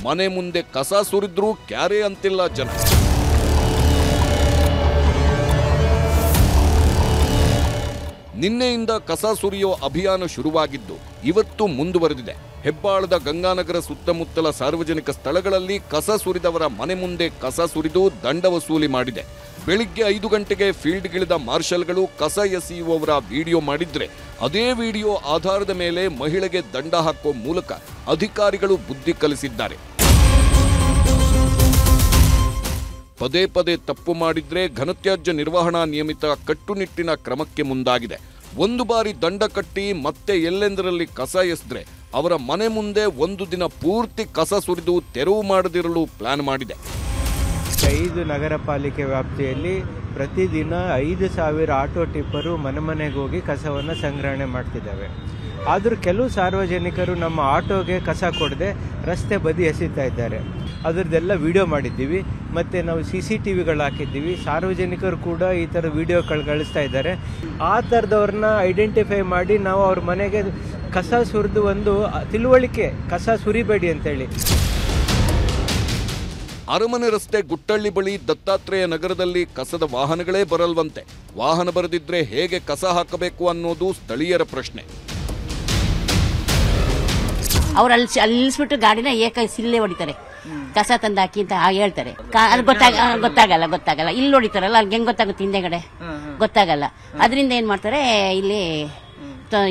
ಮನೆ ಮುಂದೆ ಕಸ ಸುರಿದ್ರೂ ಕ್ಯಾರೆ ಅಂತಿಲ್ಲ ಜನ. ನಿನ್ನೆಯಿಂದ ಕಸ ಸುರಿಯೋ ಅಭಿಯಾನ ಶುರುವಾಗಿದ್ದು ಇವತ್ತು ಮುಂದುವರೆದಿದೆ. ಹೆಬ್ಬಾಳದ ಗಂಗಾನಗರ ಸುತ್ತಮುತ್ತಲ ಸಾರ್ವಜನಿಕ ಸ್ಥಳಗಳಲ್ಲಿ ಕಸ ಸುರಿದವರ ಮನೆ ಮುಂದೆ ಕಸ ಸುರಿದು ದಂಡ ವಸೂಲಿ ಮಾಡಿದೆ. ಬೆಳಿಗ್ಗೆ 5 ಗಂಟೆಗೆ ಫೀಲ್ಡ್ಗಿಳಿದ ಮಾರ್ಷಲ್ಗಳು ಕಸ ಎಸೆಯುವವರ ವಿಡಿಯೋ ಮಾಡಿದ್ರೆ ಅದೇ ವಿಡಿಯೋ ಆಧಾರದ ಮೇಲೆ ಮಹಿಳೆಗೆ ದಂಡ ಹಾಕುವ ಮೂಲಕ ಅಧಿಕಾರಿಗಳು ಬುದ್ಧಿ ಕಲಿಸಿದ್ದಾರೆ. ಪದೇ ಪದೇ ತಪ್ಪು ಮಾಡಿದ್ರೆ ಘನತ್ಯಾಜ್ಯ ನಿರ್ವಹಣಾ ನಿಯಮಿತ ಕಟ್ಟುನಿಟ್ಟಿನ ಕ್ರಮಕ್ಕೆ ಮುಂದಾಗಿದೆ. ಒಂದು ಬಾರಿ ದಂಡ ಕಟ್ಟಿ ಮತ್ತೆ ಎಲ್ಲೆಂದರಲ್ಲಿ ಕಸ ಎಸೆದ್ರೆ ಅವರ ಮನೆ ಮುಂದೆ ಒಂದು ದಿನ ಪೂರ್ತಿ ಕಸ ಸುರಿದು ತೆರವು ಮಾಡದಿರಲು ಪ್ಲಾನ್ ಮಾಡಿದೆ. 5 ನಗರ ಪಾಲಿಕೆ ವ್ಯಾಪ್ತಿಯಲ್ಲಿ ಪ್ರತಿದಿನ 5,000 ಆಟೋ ಟಿಪ್ಪರು ಮನೆ ಮನೆಗೆ ಹೋಗಿ ಕಸವನ್ನು ಸಂಗ್ರಹಣೆ ಮಾಡ್ತಿದ್ದಾವೆ. ಆದರೂ ಕೆಲವು ಸಾರ್ವಜನಿಕರು ನಮ್ಮ ಆಟೋಗೆ ಕಸ ಕೊಡದೆ ರಸ್ತೆ ಬದಿ ಎಸೀತಾ ಇದ್ದಾರೆ. ಅದರದ್ದೆಲ್ಲ ವಿಡಿಯೋ ಮಾಡಿದ್ದೀವಿ ಮತ್ತು ನಾವು CCTVಗಳು ಹಾಕಿದ್ದೀವಿ. ಸಾರ್ವಜನಿಕರು ಕೂಡ ಈ ಥರ ವಿಡಿಯೋಗಳು ಕಳಿಸ್ತಾ ಇದ್ದಾರೆ. ಆ ಥರದವ್ರನ್ನ ಐಡೆಂಟಿಫೈ ಮಾಡಿ ನಾವು ಅವ್ರ ಮನೆಗೆ ಕಸ ಸುರಿದು ಒಂದು ತಿಳುವಳಿಕೆ, ಕಸ ಸುರಿಬೇಡಿ ಅಂತೇಳಿ. ಅರಮನೆ ರಸ್ತೆ ಗುಟ್ಟಳ್ಳಿ ಬಳಿ ದತ್ತಾತ್ರೇಯ ನಗರದಲ್ಲಿ ಕಸದ ವಾಹನಗಳೇ ಬರಲ್ವಂತೆ. ವಾಹನ ಬರದಿದ್ರೆ ಹೇಗೆ ಕಸ ಹಾಕಬೇಕು ಅನ್ನೋದು ಸ್ಥಳೀಯರ ಪ್ರಶ್ನೆ. ಅವ್ರು ಅಲ್ಲಿ ನಿಲ್ಲಿಸ್ಬಿಟ್ಟು ಗಾಡಿನ ಸಿಲ್ಲೆ ಹೊಡಿತಾರೆ, ಕಸ ತಂದಾಕಿ ಅಂತ ಹೇಳ್ತಾರೆ. ಅದು ಗೊತ್ತಾಗಲ್ಲ. ಇಲ್ಲಿ ಹೊಡಿತಾರಲ್ಲ, ಅಲ್ಲಿ ಹೆಂಗ್ ಗೊತ್ತಾಗುತ್ತೆ ಹಿಂದೆಗಡೆ ಗೊತ್ತಾಗಲ್ಲ. ಅದರಿಂದ ಏನ್ ಮಾಡ್ತಾರೆ, ಇಲ್ಲಿ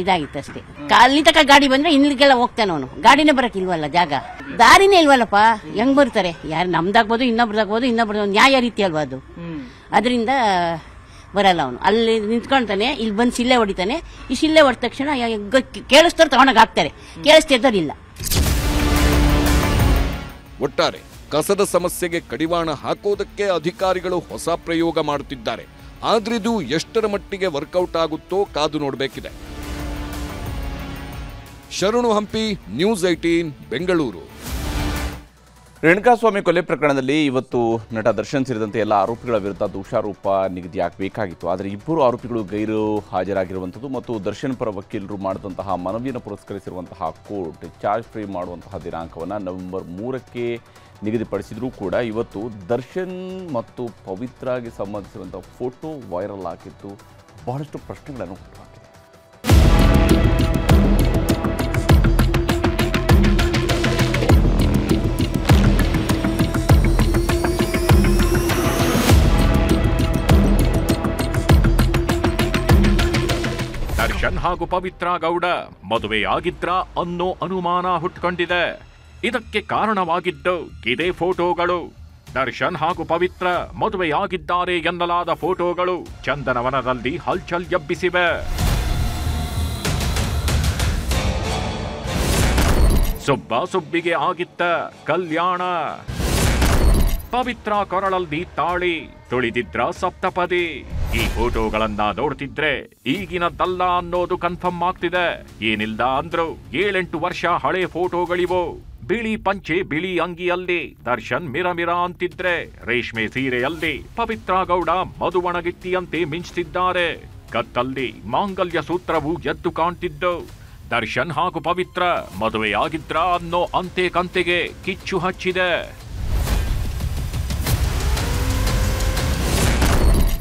ಇದಾಗಿತ್ತು ಅಷ್ಟೇ. ಅಲ್ಲಿ ತನಕ ಗಾಡಿ ಬಂದ್ರೆ ಇಲ್ಲಿಗೆಲ್ಲ ಹೋಗ್ತಾನೆ ಅವನು. ಗಾಡಿನೇ ಬರಕ್ ಇಲ್ವಲ್ಲ, ಜಾಗ ದಾರಿನೇ ಇಲ್ವಲ್ಲಪ್ಪ, ಹೆಂಗ್ ಬರ್ತಾರೆ? ಯಾರು ನಮ್ದಾಗ್ಬೋದು, ಇನ್ನೊಬ್ರದಾಗ್ಬೋದು, ನ್ಯಾಯ ರೀತಿ ಅಲ್ವಾ ಅದು. ಅದರಿಂದ ಬರಲ್ಲ ಅವನು. ಅಲ್ಲಿ ನಿಂತ್ಕೊಳ್ತಾನೆ, ಇಲ್ಲಿ ಬಂದು ಶಿಲ್ಲೆ ಹೊಡಿತಾನೆ. ಈ ಶಿಲ್ಲೆ ಹೊಡೆದ ತಕ್ಷಣ ಕೇಳಿಸ್ತಾರೆ, ತಗೊಂಡಾಗ ಹಾಕ್ತಾರೆ. ಕೇಳಿಸ್ತಿದ್ದೋರಿಲ್ಲ. ಒಟ್ಟಾರೆ ಕಸದ ಸಮಸ್ಯೆಗೆ ಕಡಿವಾಣ ಹಾಕೋದಕ್ಕೆ ಅಧಿಕಾರಿಗಳು ಹೊಸ ಪ್ರಯೋಗ ಮಾಡುತ್ತಿದ್ದಾರೆ. ಆದ್ರಿದು ಎಷ್ಟರ ಮಟ್ಟಿಗೆ ವರ್ಕೌಟ್ ಆಗುತ್ತೋ ಕಾದು ನೋಡಬೇಕಿದೆ. ಶರಣು ಹಂಪಿ, ನ್ಯೂಸ್ 18 ಬೆಂಗಳೂರು. ರೇಣುಕಾಸ್ವಾಮಿ ಕೊಲೆ ಪ್ರಕರಣದಲ್ಲಿ ಇವತ್ತು ನಟ ದರ್ಶನ್ ಸೇರಿದಂತೆ ಎಲ್ಲ ಆರೋಪಿಗಳ ವಿರುದ್ಧ ದೋಷಾರೋಪ ನಿಗದಿಯಾಗಬೇಕಾಗಿತ್ತು. ಆದರೆ ಇಬ್ಬರು ಆರೋಪಿಗಳು ಗೈರು ಹಾಜರಾಗಿರುವಂಥದ್ದು ಮತ್ತು ದರ್ಶನ್ ಪರ ವಕೀಲರು ಮಾಡಿದಂತಹ ಮನವಿಯನ್ನು ಪುರಸ್ಕರಿಸಿರುವಂತಹ ಕೋರ್ಟ್ ಚಾರ್ಜ್ ಫ್ರೇಮ್ ಮಾಡುವಂತಹ ದಿನಾಂಕವನ್ನು ನವೆಂಬರ್ 3ಕ್ಕೆ ನಿಗದಿಪಡಿಸಿದರೂ ಕೂಡ ಇವತ್ತು ದರ್ಶನ್ ಮತ್ತು ಪವಿತ್ರಾಗೆ ಸಂಬಂಧಿಸಿರುವಂಥ ಫೋಟೋ ವೈರಲ್ ಆಗಿತ್ತು. ಬಹಳಷ್ಟು ಪ್ರಶ್ನೆಗಳನ್ನು ಹುಟ್ಟುಹಾಕಿದೆ. ದರ್ಶನ್ ಹಾಗೂ ಪವಿತ್ರ ಗೌಡ ಮದುವೆಯಾಗಿದ್ರ ಅನ್ನೋ ಅನುಮಾನ ಹುಟ್ಕೊಂಡಿದೆ. ಇದಕ್ಕೆ ಕಾರಣವಾಗಿದ್ದು ಇದೇ ಫೋಟೋಗಳು. ದರ್ಶನ್ ಹಾಗೂ ಪವಿತ್ರ ಮದುವೆಯಾಗಿದ್ದಾರೆ ಎನ್ನಲಾದ ಫೋಟೋಗಳು ಚಂದನವನದಲ್ಲಿ ಹಲ್ಚಲ್ ಎಬ್ಬಿಸಿವೆ. ಸುಬ್ಬಿಗೆ ಆಗಿತ್ತ ಕಲ್ಯಾಣ. ಪವಿತ್ರ ಕೊರಳಲ್ಲಿ ತಾಳಿ, ತುಳಿದಿದ್ರ ಸಪ್ತಪದಿ. ಈ ಫೋಟೋಗಳನ್ನ ನೋಡ್ತಿದ್ರೆ ಈಗಿನದಲ್ಲ ಅನ್ನೋದು ಕನ್ಫರ್ಮ್ ಆಗ್ತಿದೆ. ಏನಿಲ್ಲ ಅಂದ್ರು 7-8 ವರ್ಷ ಹಳೆ ಫೋಟೋಗಳಿವು. ಬಿಳಿ ಪಂಚೆ, ಬಿಳಿ ಅಂಗಿಯಲ್ಲಿ ದರ್ಶನ್ ಮಿರ ಅಂತಿದ್ರೆ, ರೇಷ್ಮೆ ಸೀರೆಯಲ್ಲಿ ಪವಿತ್ರ ಗೌಡ ಮಧುವಣಗಿತ್ತಿಯಂತೆ ಮಿಂಚ್ತಿದ್ದಾರೆ. ಕತ್ತಲ್ಲಿ ಮಾಂಗಲ್ಯ ಸೂತ್ರವು ಎದ್ದು ಕಾಣ್ತಿದ್ದು. ದರ್ಶನ್ ಹಾಗೂ ಪವಿತ್ರ ಮದುವೆಯಾಗಿದ್ರ ಅನ್ನೋ ಅಂತೆ ಕಂತೆಗೆ ಕಿಚ್ಚು ಹಚ್ಚಿದೆ.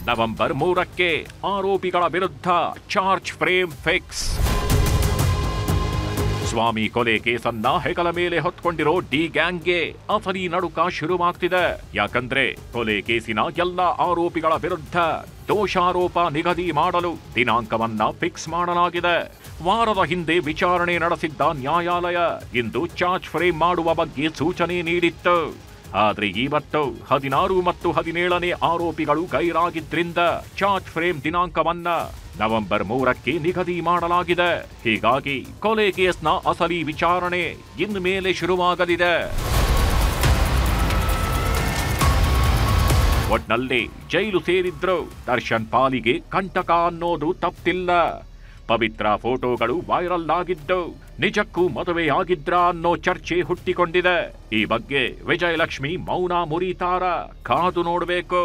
ನವೆಂಬರ್ 3ಕ್ಕೆ ಆರೋಪಿಗಳ ವಿರುದ್ಧ ಚಾರ್ಜ್ ಫ್ರೇಮ್ ಫಿಕ್ಸ್. ಸ್ವಾಮಿ ಕೊಲೆ ಕೇಸನ್ನ ಹೆಗಲ ಮೇಲೆ ಹೊತ್ಕೊಂಡಿರೋ ಡಿ ಗ್ಯಾಂಗ್ಗೆ ಅಸಲಿ ನಡುಕ ಶುರುವಾಗ್ತಿದೆ. ಯಾಕಂದ್ರೆ ಕೊಲೆ ಕೇಸಿನ ಎಲ್ಲ ಆರೋಪಿಗಳ ವಿರುದ್ಧ ದೋಷಾರೋಪ ನಿಗದಿ ಮಾಡಲು ದಿನಾಂಕವನ್ನ ಫಿಕ್ಸ್ ಮಾಡಲಾಗಿದೆ. ವಾರದ ಹಿಂದೆ ವಿಚಾರಣೆ ನಡೆಸಿದ್ದ ನ್ಯಾಯಾಲಯ ಇಂದು ಚಾರ್ಜ್ ಫ್ರೇಮ್ ಮಾಡುವ ಬಗ್ಗೆ ಸೂಚನೆ ನೀಡಿತ್ತು. ಆದ್ರೆ ಇವತ್ತು 16 ಮತ್ತು 17ನೇ ಆರೋಪಿಗಳು ಗೈರಾಗಿದ್ರಿಂದ ಚಾರ್ಜ್ ಫ್ರೇಮ್ ದಿನಾಂಕವನ್ನ ನವೆಂಬರ್ 3ಕ್ಕೆ ನಿಗದಿ ಮಾಡಲಾಗಿದೆ. ಹೀಗಾಗಿ ಕೊಲೆ ಕೇಸ್ನ ಅಸಲಿ ವಿಚಾರಣೆ ಇನ್ಮೇಲೆ ಶುರುವಾಗಲಿದೆ. ಒಟ್ನಲ್ಲಿ ಜೈಲು ಸೇರಿದ್ರು ದರ್ಶನ್ ಪಾಲಿಗೆ ಕಂಟಕ ಅನ್ನೋದು ತಪ್ಪಿಲ್ಲ. ಪವಿತ್ರ ಫೋಟೋಗಳು ವೈರಲ್ ಆಗಿದ್ದು ನಿಜಕ್ಕೂ ಮದುವೆಯಾಗಿದ್ರ ಅನ್ನೋ ಚರ್ಚೆ ಹುಟ್ಟಿಕೊಂಡಿದೆ. ಈ ಬಗ್ಗೆ ವಿಜಯಲಕ್ಷ್ಮಿ ಮೌನ ಮುರಿತಾರ? ಕಾದು ನೋಡಬೇಕು.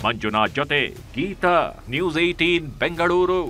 ಮಂಜುನಾಥ್ ಜೊತೆ ಗೀತಾ, ನ್ಯೂಸ್ 18 ಬೆಂಗಳೂರು.